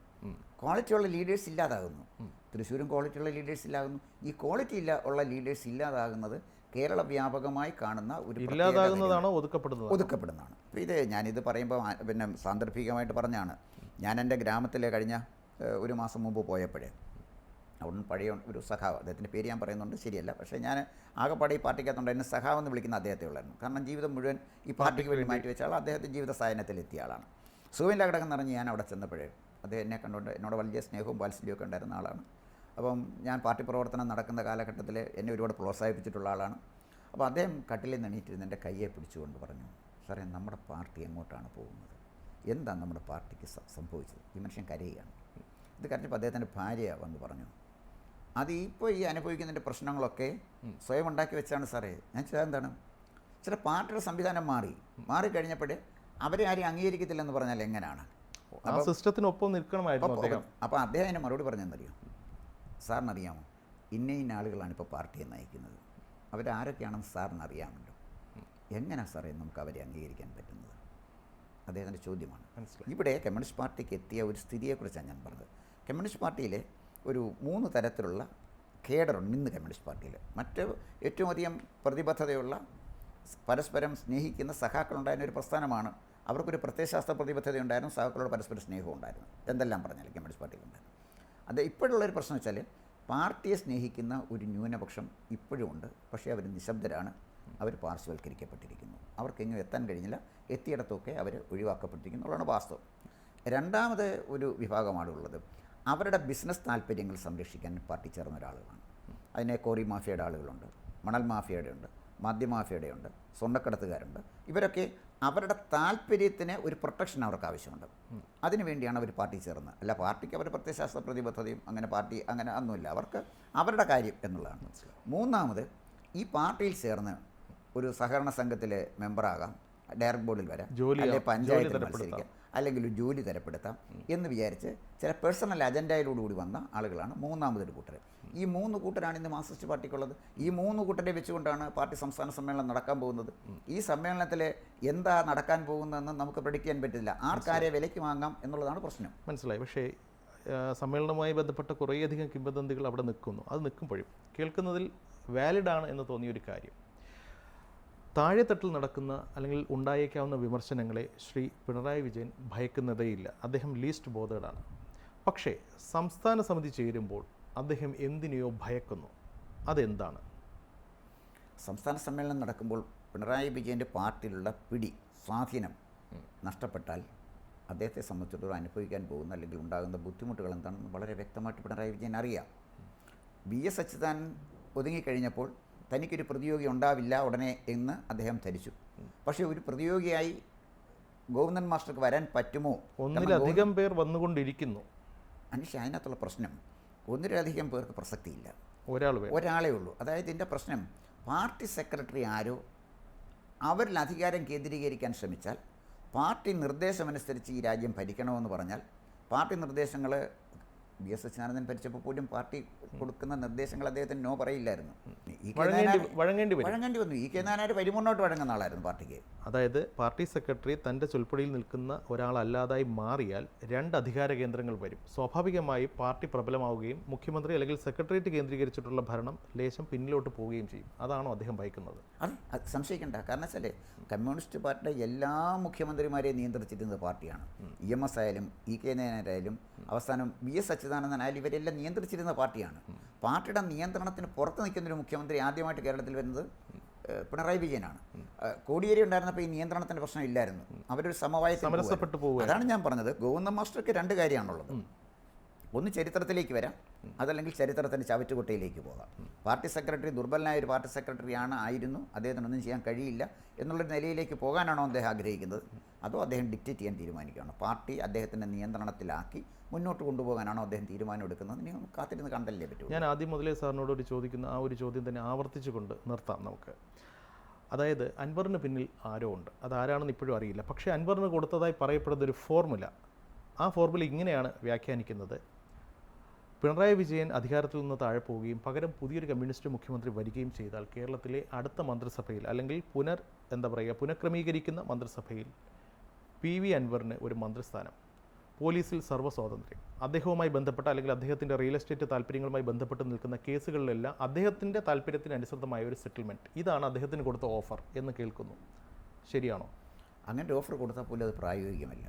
ക്വാളിറ്റിയുള്ള ലീഡേഴ്സ് ഇല്ലാതാകുന്നു. തൃശ്ശൂരും ക്വാളിറ്റിയുള്ള ലീഡേഴ്സ് ഇല്ലാകുന്നു. ഈ ക്വാളിറ്റി ഉള്ള ലീഡേഴ്സ് ഇല്ലാതാകുന്നത് കേരള വ്യാപകമായി കാണുന്ന ഒരു ഇല്ലാതാകുന്നതാണോ ഒതുക്കപ്പെടുന്നതാണ്. അപ്പോൾ ഞാനിത് പറയുമ്പോൾ പിന്നെ സാന്ദർഭികമായിട്ട് പറഞ്ഞാണ്. ഞാൻ എൻ്റെ ഗ്രാമത്തിൽ കഴിഞ്ഞ ഒരു മാസം മുമ്പ് പോയപ്പോഴേ അവിടെ പഴയ ഒരു സഖാവ്, അദ്ദേഹത്തിൻ്റെ പേര് ഞാൻ പറയുന്നുണ്ട്, ശരിയല്ല, പക്ഷേ ഞാൻ ആകെപ്പാടെ ഈ പാർട്ടിക്കകത്തുണ്ട് എന്നെ സഖാവ് എന്ന് വിളിക്കുന്ന അദ്ദേഹത്തെ ഉള്ളായിരുന്നു. കാരണം ജീവിതം മുഴുവൻ ഈ പാർട്ടിക്ക് വേണ്ടി മാറ്റി വെച്ച ആൾ, അദ്ദേഹത്തിൻ്റെ ജീവിത സായനത്തിലെത്തിയ ആളാണ്. സുഖമില്ല കിടക്കെന്ന് പറഞ്ഞ് ഞാൻ അവിടെ ചെന്നപ്പോഴേ അദ്ദേഹം എന്നെ കണ്ടുകൊണ്ട് എന്നോട് വലിയ സ്നേഹവും വാത്സല്യവും ഒക്കെ ഉണ്ടായിരുന്ന ആളാണ്. അപ്പം ഞാൻ പാർട്ടി പ്രവർത്തനം നടക്കുന്ന കാലഘട്ടത്തിൽ എന്നെ ഒരുപാട് പ്രോത്സാഹിപ്പിച്ചിട്ടുള്ള ആളാണ്. അപ്പോൾ അദ്ദേഹം കട്ടിലിൽ നിന്ന് എണീറ്റിരുന്ന് എൻ്റെ കയ്യെ പിടിച്ചുകൊണ്ട് പറഞ്ഞു, സാറേ നമ്മുടെ പാർട്ടി എങ്ങോട്ടാണ് പോകുന്നത്, എന്താണ് നമ്മുടെ പാർട്ടിക്ക് സംഭവിച്ചത്? ഈ മനുഷ്യൻ കരയുകയാണ്. ഇത് കരഞ്ഞപ്പോൾ അദ്ദേഹത്തിൻ്റെ ഭാര്യ വന്ന് പറഞ്ഞു, അത് ഇപ്പോൾ ഈ അനുഭവിക്കുന്നതിൻ്റെ പ്രശ്നങ്ങളൊക്കെ സ്വയം ഉണ്ടാക്കി വെച്ചാണ് സാറേ. ഞാൻ ചോദിച്ചാൽ എന്താണ്? ചില പാർട്ടിയുടെ സംവിധാനം മാറിക്കഴിഞ്ഞപ്പോൾ അവരെ ആരും അംഗീകരിക്കത്തില്ലെന്ന് പറഞ്ഞാൽ എങ്ങനെയാണ്? സിസ്റ്റത്തിനൊപ്പം നിൽക്കണമായിരുന്നു അദ്ദേഹം. അപ്പോൾ അദ്ദേഹം അതിന് മറുപടി പറഞ്ഞെന്നറിയാം, സാറിനറിയാമോ ഇന്ന ആളുകളാണ് ഇപ്പോൾ പാർട്ടിയെ നയിക്കുന്നത്, അവരാരൊക്കെയാണെന്ന് സാറിന് അറിയാമല്ലോ, എങ്ങനെയാണ് സാറേ നമുക്ക് അവരെ അംഗീകരിക്കാൻ പറ്റുന്നത്? അദ്ദേഹത്തിൻ്റെ ചോദ്യമാണ്. ഇവിടെ കമ്മ്യൂണിസ്റ്റ് പാർട്ടിക്ക് എത്തിയ ഒരു സ്ഥിതിയെക്കുറിച്ചാണ് ഞാൻ പറഞ്ഞത്. കമ്മ്യൂണിസ്റ്റ് പാർട്ടിയിലെ ഒരു 3 തരത്തിലുള്ള കേഡറുണ്ട് ഇന്ന് കമ്മ്യൂണിസ്റ്റ് പാർട്ടിയിൽ. മറ്റ് ഏറ്റവും അധികം പ്രതിബദ്ധതയുള്ള പരസ്പരം സ്നേഹിക്കുന്ന സഖാക്കളുണ്ടായിരുന്ന ഒരു പ്രസ്ഥാനമാണ്. അവർക്കൊരു പ്രത്യയശാസ്ത്ര പ്രതിബദ്ധതയുണ്ടായിരുന്നു, സഖാക്കളോട് പരസ്പര സ്നേഹവും ഉണ്ടായിരുന്നു. എന്തെല്ലാം പറഞ്ഞാൽ കമ്മ്യൂണിസ്റ്റ് പാർട്ടിയിലുണ്ടായിരുന്നു. അത് ഇപ്പോഴുള്ളൊരു പ്രശ്നം വെച്ചാൽ പാർട്ടിയെ സ്നേഹിക്കുന്ന ഒരു ന്യൂനപക്ഷം ഇപ്പോഴും ഉണ്ട്. പക്ഷേ അവർ നിശബ്ദരാണ്, അവർ പാർശ്വവൽക്കരിക്കപ്പെട്ടിരിക്കുന്നു. അവർക്കെങ്ങും എത്താൻ കഴിഞ്ഞില്ല, എത്തിയിടത്തൊക്കെ അവർ ഒഴിവാക്കപ്പെട്ടിരിക്കുന്നു എന്നുള്ളതാണ് വാസ്തവം. രണ്ടാമത് ഒരു വിഭാഗമാണുള്ളത്, അവരുടെ ബിസിനസ് താല്പര്യങ്ങൾ സംരക്ഷിക്കാൻ പാർട്ടി ചേർന്ന ഒരാളുകളാണ്. അതിനെ കോറി മാഫിയയുടെ ആളുകളുണ്ട്, മണൽ മാഫിയയുടെ ഉണ്ട്, മദ്യമാഫിയയുടെ ഉണ്ട്, സ്വർണ്ണക്കടത്തുകാരുണ്ട്. ഇവരൊക്കെ അവരുടെ താല്പര്യത്തിന് ഒരു പ്രൊട്ടക്ഷൻ അവർക്ക് ആവശ്യമുണ്ട്. അതിനുവേണ്ടിയാണ് അവർ പാർട്ടി ചേർന്നത്. അല്ല പാർട്ടിക്ക് അവർ പ്രത്യയശാസ്ത്ര പ്രതിബദ്ധതയും അങ്ങനെ പാർട്ടി അങ്ങനെ ഒന്നുമില്ല, അവർക്ക് അവരുടെ കാര്യം എന്നുള്ളതാണ്. മൂന്നാമത് ഈ പാർട്ടിയിൽ ചേർന്ന് ഒരു സഹകരണ സംഘത്തിലെ മെമ്പറാകാം, ഡയറക്ട് ബോർഡിൽ വരാം, അല്ലെങ്കിൽ പഞ്ചായത്തിൽ മത്സരിക്കാം, അല്ലെങ്കിൽ ഒരു ജോലി തരപ്പെടുത്താം എന്ന് വിചാരിച്ച് ചില പേഴ്സണൽ അജണ്ടയിലോടുകൂടി വന്ന ആളുകളാണ് മൂന്നാമതൊരു കൂട്ടർ. ഈ 3 കൂട്ടരാണ് ഇന്ന് മാർക്സിസ്റ്റ് പാർട്ടിക്കുള്ളത്. ഈ 3 കൂട്ടരെ വെച്ചുകൊണ്ടാണ് പാർട്ടി സംസ്ഥാന സമ്മേളനം നടക്കാൻ പോകുന്നത്. ഈ സമ്മേളനത്തിൽ എന്താ നടക്കാൻ പോകുന്നതെന്ന് നമുക്ക് പ്രഡിക്റ്റ് ചെയ്യാൻ പറ്റില്ല. ആർക്കാരെ വിലയ്ക്ക് വാങ്ങാം എന്നുള്ളതാണ് പ്രശ്നം. മനസ്സിലായി. പക്ഷേ സമ്മേളനവുമായി ബന്ധപ്പെട്ട കുറേയധികം കിംവദന്തികൾ അവിടെ നിൽക്കുന്നു. അത് നിൽക്കുമ്പോഴും കേൾക്കുന്നതിൽ വാലിഡാണ് എന്ന് തോന്നിയൊരു കാര്യം, താഴെത്തട്ടിൽ നടക്കുന്ന അല്ലെങ്കിൽ ഉണ്ടായേക്കാവുന്ന വിമർശനങ്ങളെ ശ്രീ പിണറായി വിജയൻ ഭയക്കുന്നതേയില്ല. അദ്ദേഹം ലീസ്റ്റ് ബോധേഡാണ്. പക്ഷേ സംസ്ഥാന സമിതി ചേരുമ്പോൾ അദ്ദേഹം എന്തിനെയോ ഭയക്കുന്നു. അതെന്താണ്? സംസ്ഥാന സമ്മേളനം നടക്കുമ്പോൾ പിണറായി വിജയൻ്റെ പാർട്ടിയിലുള്ള സ്വാധീനം നഷ്ടപ്പെട്ടാൽ അദ്ദേഹത്തെ സംബന്ധിച്ചിടത്തോളം അനുഭവിക്കാൻ പോകുന്ന അല്ലെങ്കിൽ ഉണ്ടാകുന്ന ബുദ്ധിമുട്ടുകൾ എന്താണെന്ന് വളരെ വ്യക്തമായിട്ട് പിണറായി വിജയൻ അറിയാം. VS അച്യുതാനന്ദൻ ഒതുങ്ങിക്കഴിഞ്ഞപ്പോൾ തനിക്കൊരു പ്രതിയോഗി ഉണ്ടാവില്ല ഉടനെ എന്ന് അദ്ദേഹം ധരിച്ചു. പക്ഷേ ഒരു പ്രതിയോഗിയായി ഗോവിന്ദൻ മാസ്റ്റർക്ക് വരാൻ പറ്റുമോ? ഒന്നിലധികം പേർ വന്നുകൊണ്ടിരിക്കുന്നു. അനീഷ്, അതിനകത്തുള്ള പ്രശ്നം ഒന്നിലധികം പേർക്ക് പ്രസക്തിയില്ല, ഒരാളേ ഉള്ളൂ. അതായത് ഇതിൻ്റെ പ്രശ്നം പാർട്ടി സെക്രട്ടറി ആരോ അവരിൽ അധികാരം കേന്ദ്രീകരിക്കാൻ ശ്രമിച്ചാൽ, പാർട്ടി നിർദ്ദേശമനുസരിച്ച് ഈ രാജ്യം ഭരിക്കണമെന്ന് പറഞ്ഞാൽ പാർട്ടി നിർദ്ദേശങ്ങൾ വി എസ് അച്യുതാനന്ദൻ ഭരിച്ചപ്പോൾ പോലും പാർട്ടി കൊടുക്കുന്ന നിർദ്ദേശങ്ങൾ അദ്ദേഹത്തിന് നോ പറയില്ലായിരുന്നു. വഴങ്ങേണ്ടി വന്നു. ഇ കെ നായനാർ പരിമുന്നോട്ട് വഴങ്ങുന്ന ആളായിരുന്നു പാർട്ടിക്ക്. അതായത് പാർട്ടി സെക്രട്ടറി തൻ്റെ ചൊൽപ്പടിയിൽ നിൽക്കുന്ന ഒരാളല്ലാതായി മാറിയാൽ 2 അധികാര കേന്ദ്രങ്ങൾ വരും. സ്വാഭാവികമായി പാർട്ടി പ്രബലമാവുകയും മുഖ്യമന്ത്രി അല്ലെങ്കിൽ സെക്രട്ടേറിയറ്റ് കേന്ദ്രീകരിച്ചിട്ടുള്ള ഭരണം ലേശം പിന്നിലോട്ട് പോവുകയും ചെയ്യും. അതാണോ അദ്ദേഹം ഭയക്കുന്നത്? അത് സംശയിക്കേണ്ട. കാരണം വെച്ചാൽ കമ്മ്യൂണിസ്റ്റ് പാർട്ടിയുടെ എല്ലാ മുഖ്യമന്ത്രിമാരെയും നിയന്ത്രിച്ചിരുന്നത് പാർട്ടിയാണ്. EMS ആയാലും ഇ കെ നായനാരായാലും അവസാനം വി എസ് അച്യുതാനന്ദനായാലും ഇവരെല്ലാം നിയന്ത്രിച്ചിരുന്ന പാർട്ടിയാണ്. പാർട്ടിയുടെ നിയന്ത്രണത്തിന് പുറത്ത് നിൽക്കുന്നൊരു മുഖ്യമന്ത്രി ആദ്യമായിട്ട് കേരളത്തിൽ വരുന്നത് പിണറായി വിജയനാണ്. കോടിയേരി ഉണ്ടായിരുന്നപ്പോൾ ഈ നിയന്ത്രണത്തിൻ്റെ പ്രശ്നം ഇല്ലായിരുന്നു. അവരൊരു സമവായത്തിൽ പോകും. അതാണ് ഞാൻ പറഞ്ഞത്. ഗോവിന്ദ മാസ്റ്റർക്ക് 2 കാര്യമാണുള്ളത്. ഒന്ന് ചരിത്രത്തിലേക്ക് വരാം, അതല്ലെങ്കിൽ ചരിത്രത്തിൻ്റെ ചവറ്റുകുട്ടയിലേക്ക് പോകാം. പാർട്ടി സെക്രട്ടറി ദുർബലനായ ഒരു പാർട്ടി സെക്രട്ടറിയാണ് ആയിരുന്നു, അദ്ദേഹത്തിനൊന്നും ചെയ്യാൻ കഴിയില്ല എന്നുള്ളൊരു നിലയിലേക്ക് പോകാനാണോ അദ്ദേഹം ആഗ്രഹിക്കുന്നത്? അതോ അദ്ദേഹം ഡിക്റ്റേറ്റ് ചെയ്യാൻ തീരുമാനിക്കുകയാണോ? പാർട്ടി അദ്ദേഹത്തിൻ്റെ നിയന്ത്രണത്തിലാക്കി മുന്നോട്ട് കൊണ്ടുപോകാനാണോ അദ്ദേഹം തീരുമാനം എടുക്കുന്നത്? ഇനി കാത്തിരുന്ന് കണ്ടല്ലേ പറ്റൂ. ഞാൻ ആദ്യം മുതലേ സാറിനോട് ചോദിക്കുന്ന ആ ഒരു ചോദ്യം തന്നെ ആവർത്തിച്ചുകൊണ്ട് നിർത്താം നമുക്ക്. അതായത് അൻവറിന് പിന്നിൽ ആരോ ഉണ്ട്, അതാരാണെന്ന് ഇപ്പോഴും അറിയില്ല. പക്ഷേ അൻവറിന് കൊടുത്തതായി പറയപ്പെടുന്ന ഒരു ഫോർമുല, ആ ഫോർമുല ഇങ്ങനെയാണ് വ്യാഖ്യാനിക്കുന്നത്: പിണറായി വിജയൻ അധികാരത്തിൽ നിന്ന് താഴെ പോവുകയും പകരം പുതിയൊരു കമ്മ്യൂണിസ്റ്റ് മുഖ്യമന്ത്രി വരികയും ചെയ്താൽ കേരളത്തിലെ അടുത്ത മന്ത്രിസഭയിൽ അല്ലെങ്കിൽ പുനഃക്രമീകരിക്കുന്ന മന്ത്രിസഭയിൽ PV അൻവറിന് ഒരു മന്ത്രിസ്ഥാനം, പോലീസിൽ സർവ്വസ്വാതന്ത്ര്യം, അദ്ദേഹവുമായി ബന്ധപ്പെട്ട അല്ലെങ്കിൽ അദ്ദേഹത്തിൻ്റെ റിയൽ എസ്റ്റേറ്റ് താല്പര്യങ്ങളുമായി ബന്ധപ്പെട്ട് നിൽക്കുന്ന കേസുകളിലെല്ലാം അദ്ദേഹത്തിൻ്റെ താല്പര്യത്തിന് അനുസൃതമായ ഒരു സെറ്റിൽമെൻറ്റ്, ഇതാണ് അദ്ദേഹത്തിന് കൊടുത്ത ഓഫർ എന്ന് കേൾക്കുന്നു. ശരിയാണോ? അങ്ങനെ ഓഫർ കൊടുത്താൽ പോലും അത് പ്രായോഗികമല്ല.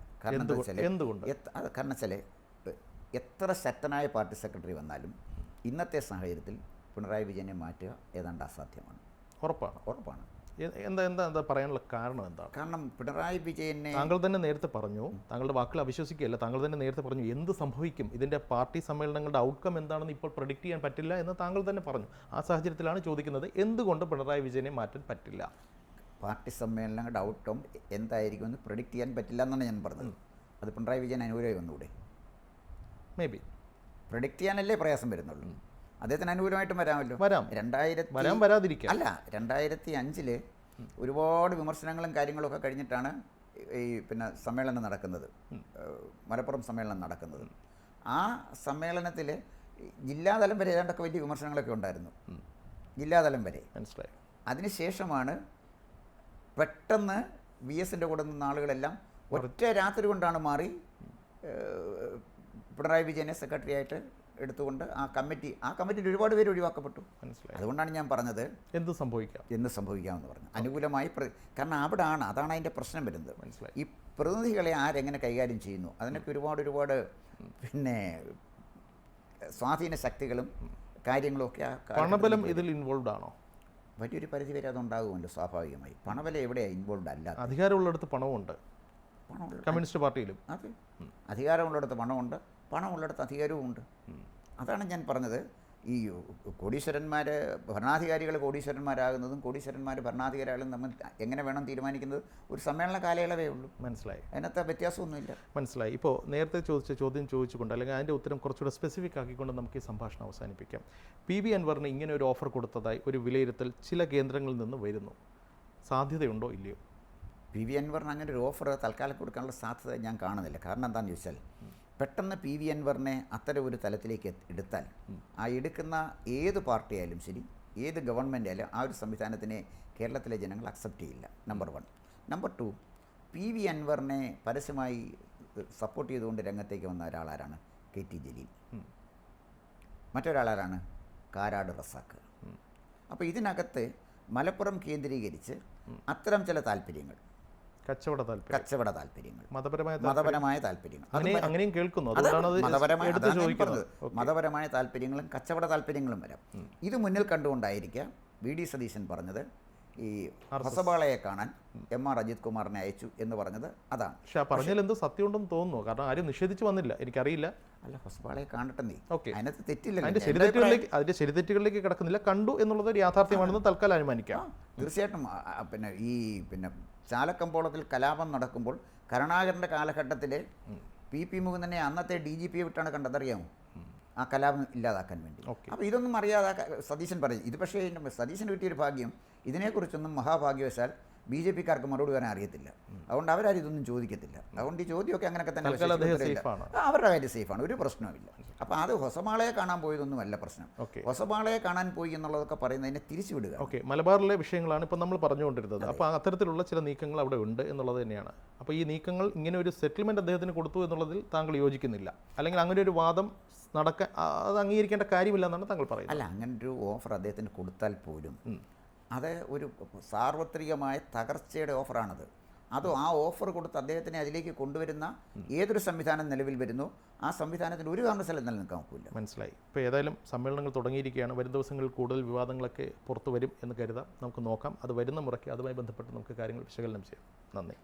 എന്തുകൊണ്ട്? കാരണം വെച്ചാൽ എത്ര ശക്തനായ പാർട്ടി സെക്രട്ടറി വന്നാലും ഇന്നത്തെ സാഹചര്യത്തിൽ പിണറായി വിജയനെ മാറ്റുക ഏതാണ്ട് അസാധ്യമാണ്. ഉറപ്പാണ്. എന്താ പറയാനുള്ള കാരണം എന്താണ്? കാരണം പിണറായി വിജയനെ താങ്കൾ തന്നെ നേരത്തെ പറഞ്ഞു, താങ്കളുടെ വാക്കുകൾ അവിശ്വസിക്കുകയല്ല, താങ്കൾ തന്നെ നേരത്തെ പറഞ്ഞു എന്ത് സംഭവിക്കും, ഇതിൻ്റെ പാർട്ടി സമ്മേളനങ്ങളുടെ ഔട്ട്കം എന്താണെന്ന് ഇപ്പോൾ പ്രഡിക്റ്റ് ചെയ്യാൻ പറ്റില്ല എന്ന് താങ്കൾ തന്നെ പറഞ്ഞു. ആ സാഹചര്യത്തിലാണ് ചോദിക്കുന്നത്, എന്തുകൊണ്ട് പിണറായി വിജയനെ മാറ്റാൻ പറ്റില്ല? പാർട്ടി സമ്മേളനങ്ങളുടെ ഔട്ട്കം എന്തായിരിക്കുമെന്ന് പ്രഡിക്റ്റ് ചെയ്യാൻ പറ്റില്ല എന്നാണ് ഞാൻ പറഞ്ഞത്. അത് പിണറായി വിജയൻ അനുകൂലമായി വന്നുകൂടെ? മേ ബി പ്രഡിക്റ്റ് ചെയ്യാനല്ലേ പ്രയാസം വരുന്നുള്ളൂ. അദ്ദേഹത്തിന് അനുകൂലമായിട്ടും വരാമല്ലോ. വരാതിരിക്കാം. അല്ല, 2005 ഒരുപാട് വിമർശനങ്ങളും കാര്യങ്ങളൊക്കെ കഴിഞ്ഞിട്ടാണ് ഈ സമ്മേളനം നടക്കുന്നത്, മലപ്പുറം സമ്മേളനം നടക്കുന്നത്. ആ സമ്മേളനത്തിൽ ജില്ലാതലം വരെ ഏതാണ്ടൊക്കെ വലിയ വിമർശനങ്ങളൊക്കെ ഉണ്ടായിരുന്നു, ജില്ലാതലം വരെ. മനസ്സിലായി. അതിനുശേഷമാണ് പെട്ടെന്ന് VSൻ്റെ കൂടെ നിന്ന ആളുകളെല്ലാം ഒറ്റ രാത്രി കൊണ്ടാണ് മാറി പിണറായി വിജയനെ സെക്രട്ടറി ആയിട്ട് എടുത്തുകൊണ്ട് ആ കമ്മിറ്റിയിൽ ഒരുപാട് പേര് ഒഴിവാക്കപ്പെട്ടു. മനസ്സിലായി. അതുകൊണ്ടാണ് ഞാൻ പറഞ്ഞത് എന്ത് സംഭവിക്കാമെന്ന് പറഞ്ഞു. അനുകൂലമായി കാരണം അതാണ് അതിൻ്റെ പ്രശ്നം വരുന്നത്. മനസ്സിലായി. ഈ പ്രതിനിധികളെ ആരെങ്ങനെ കൈകാര്യം ചെയ്യുന്നു, അതിനൊക്കെ ഒരുപാട് സ്വാധീന ശക്തികളും കാര്യങ്ങളും ഒക്കെ. പണബലം ഇതിൽ ഇൻവോൾവ് ആണോ? വലിയൊരു പരിധി വരെ അതുണ്ടാകുമല്ലോ സ്വാഭാവികമായി. പണബലം എവിടെയാണ് ഇൻവോൾവ് അല്ല? അധികാരമുള്ളിടത്ത് പണമുണ്ട്. കമ്മ്യൂണിസ്റ്റ് പാർട്ടിയിലും അതെ, അധികാരമുള്ളിടത്ത് പണമുണ്ട്, പണമുള്ളിടത്ത് അധികാരവുമുണ്ട്. അതാണ് ഞാൻ പറഞ്ഞത്. ഈ കോടീശ്വരന്മാർ ഭരണാധികാരികൾ കോടീശ്വരന്മാരാകുന്നതും കോടീശ്വരന്മാർ ഭരണാധികാരികളും നമ്മൾ എങ്ങനെ വേണം തീരുമാനിക്കുന്നത് ഒരു സമ്മേളന കാലയളവേ ഉള്ളൂ. മനസ്സിലായി. അതിനകത്ത് വ്യത്യാസമൊന്നുമില്ല. മനസ്സിലായി. ഇപ്പോൾ നേരത്തെ ചോദിച്ച ചോദ്യം ചോദിച്ചുകൊണ്ട് അല്ലെങ്കിൽ അതിൻ്റെ ഉത്തരം കുറച്ചുകൂടെ സ്പെസിഫിക് ആക്കിക്കൊണ്ട് നമുക്ക് ഈ സംഭാഷണം അവസാനിപ്പിക്കാം. PV അൻവറിന് ഇങ്ങനെ ഒരു ഓഫർ കൊടുത്തതായി ഒരു വിലയിരുത്തൽ ചില കേന്ദ്രങ്ങളിൽ നിന്ന് വരുന്നു. സാധ്യതയുണ്ടോ ഇല്ലയോ? PV അൻവറിന് അങ്ങനെ ഒരു ഓഫർ തൽക്കാലം കൊടുക്കാനുള്ള സാധ്യത ഞാൻ കാണുന്നില്ല. കാരണം എന്താണെന്ന് ചോദിച്ചാൽ പെട്ടെന്ന് PV അൻവറിനെ അത്തരം ഒരു തലത്തിലേക്ക് എടുത്താൽ ആ എടുക്കുന്ന ഏത് പാർട്ടിയായാലും ശരി, ഏത് ഗവൺമെൻറ് ആയാലും ആ ഒരു സംവിധാനത്തിനെ കേരളത്തിലെ ജനങ്ങൾ അക്സെപ്റ്റ് ചെയ്യില്ല. നമ്പർ 1. നമ്പർ 2, PV അൻവറിനെ പരസ്യമായി സപ്പോർട്ട് ചെയ്തുകൊണ്ട് രംഗത്തേക്ക് വന്ന ഒരാളാരാണ്? KT ജലീൽ. മറ്റൊരാളാരാണ്? കാരാട് റസാക്ക്. അപ്പോൾ ഇതിനകത്ത് മലപ്പുറം കേന്ദ്രീകരിച്ച് അത്തരം ചില താല്പര്യങ്ങൾ, കച്ചവട താല്പര്യങ്ങൾ, മതപരമായ താല്പര്യങ്ങൾ, അങ്ങനെയും കേൾക്കുന്നു. മതപരമായ താല്പര്യങ്ങളും കച്ചവട താല്പര്യങ്ങളും വരാം. ഇത് മുന്നിൽ കണ്ടുകൊണ്ടായിരിക്കാം VD സതീശൻ പറഞ്ഞത് ഈ ഹൊസബാളയെ കാണാൻ MR അജിത് കുമാറിനെ അയച്ചു എന്ന് പറഞ്ഞത്. അതാണ്. പക്ഷേ പറഞ്ഞാൽ എന്തോ സത്യമുണ്ടെന്ന് തോന്നുന്നു. കാരണം ആരും നിഷേധിച്ച് വന്നില്ല, എനിക്കറിയില്ല. അല്ല, ഹൊസബാളയെ കാണട്ടെ നീ, അതിനകത്ത് തെറ്റില്ല. അതിന്റെ ശരിതെറ്റുകളിലേക്ക് കിടക്കുന്നില്ല. കണ്ടു എന്നുള്ളത് ഒരു യാഥാർത്ഥ്യമാണെന്ന് തൽക്കാലം അനുമാനിക്കാം. തീർച്ചയായിട്ടും. ചാലക്കമ്പോളത്തിൽ കലാപം നടക്കുമ്പോൾ കരുണാകരൻ്റെ കാലഘട്ടത്തിൽ PP മുകുന്ദനെ അന്നത്തെ DGP വിട്ടാണ് കണ്ടതറിയാമോ? ആ കലാപം ഇല്ലാതാക്കാൻ വേണ്ടി. ഓക്കെ. അപ്പോൾ ഇതൊന്നും അറിയാതെ സതീശൻ പറയും. ഇത് പക്ഷേ സതീശന് കിട്ടിയൊരു ഭാഗ്യം, ഇതിനെക്കുറിച്ചൊന്നും മഹാഭാഗ്യവശാൽ ബി ജെ പിക്കാർക്ക് മറുപടി പറയാൻ അറിയത്തില്ല. അതുകൊണ്ട് അവരാരും ഇതൊന്നും ചോദിക്കത്തില്ല. അതുകൊണ്ട് ഈ ചോദ്യമൊക്കെ അങ്ങനെയൊക്കെ തന്നെ അവരുടെ കാര്യം സേഫാണ്, ഒരു പ്രശ്നവുമില്ല. അപ്പോൾ അത് ഹൊസമാളയെ കാണാൻ പോയതൊന്നുമല്ല പ്രശ്നം. ഹൊസമാളയെ കാണാൻ പോയി എന്നുള്ളതൊക്കെ പറയുന്നതിനെ തിരിച്ചു വിടുക. ഓക്കെ, മലബാറിലെ വിഷയങ്ങളാണ് ഇപ്പോൾ നമ്മൾ പറഞ്ഞുകൊണ്ടിരുന്നത്. അപ്പോൾ അത്തരത്തിലുള്ള ചില നീക്കങ്ങൾ അവിടെ ഉണ്ട് എന്നുള്ളത് തന്നെയാണ്. അപ്പോൾ ഈ നീക്കങ്ങൾ ഇങ്ങനെ ഒരു സെറ്റിൽമെൻറ്റ് അദ്ദേഹത്തിന് കൊടുത്തു എന്നുള്ളതിൽ താങ്കൾ യോജിക്കുന്നില്ല, അല്ലെങ്കിൽ അങ്ങനെ ഒരു വാദം നടക്കാൻ അത് അംഗീകരിക്കേണ്ട കാര്യമില്ല എന്നാണ് താങ്കൾ പറയുന്നത്? അല്ല, അങ്ങനൊരു ഓഫർ അദ്ദേഹത്തിന് കൊടുത്താൽ പോലും അത് ഒരു സാർവത്രികമായ തകർച്ചയുടെ ഓഫറാണത്. അത് ആ ഓഫർ കൊടുത്ത് അദ്ദേഹത്തിനെ അതിലേക്ക് കൊണ്ടുവരുന്ന ഏതൊരു സംവിധാനം നിലവിൽ വരുന്നു ആ സംവിധാനത്തിന് ഒരു കാരണവശാലും നിലനിൽക്കാൻ ഒക്കില്ല. മനസ്സിലായി. ഇപ്പോൾ ഏതായാലും സമ്മേളനങ്ങൾ തുടങ്ങിയിരിക്കുകയാണ്. വരും ദിവസങ്ങളിൽ കൂടുതൽ വിവാദങ്ങളൊക്കെ പുറത്തു വരും എന്ന് കരുതാം. നമുക്ക് നോക്കാം, അത് വരുന്ന മുറയ്ക്ക് അതുമായി ബന്ധപ്പെട്ട് നമുക്ക് കാര്യങ്ങൾ വിശകലനം ചെയ്യാം. നന്ദി.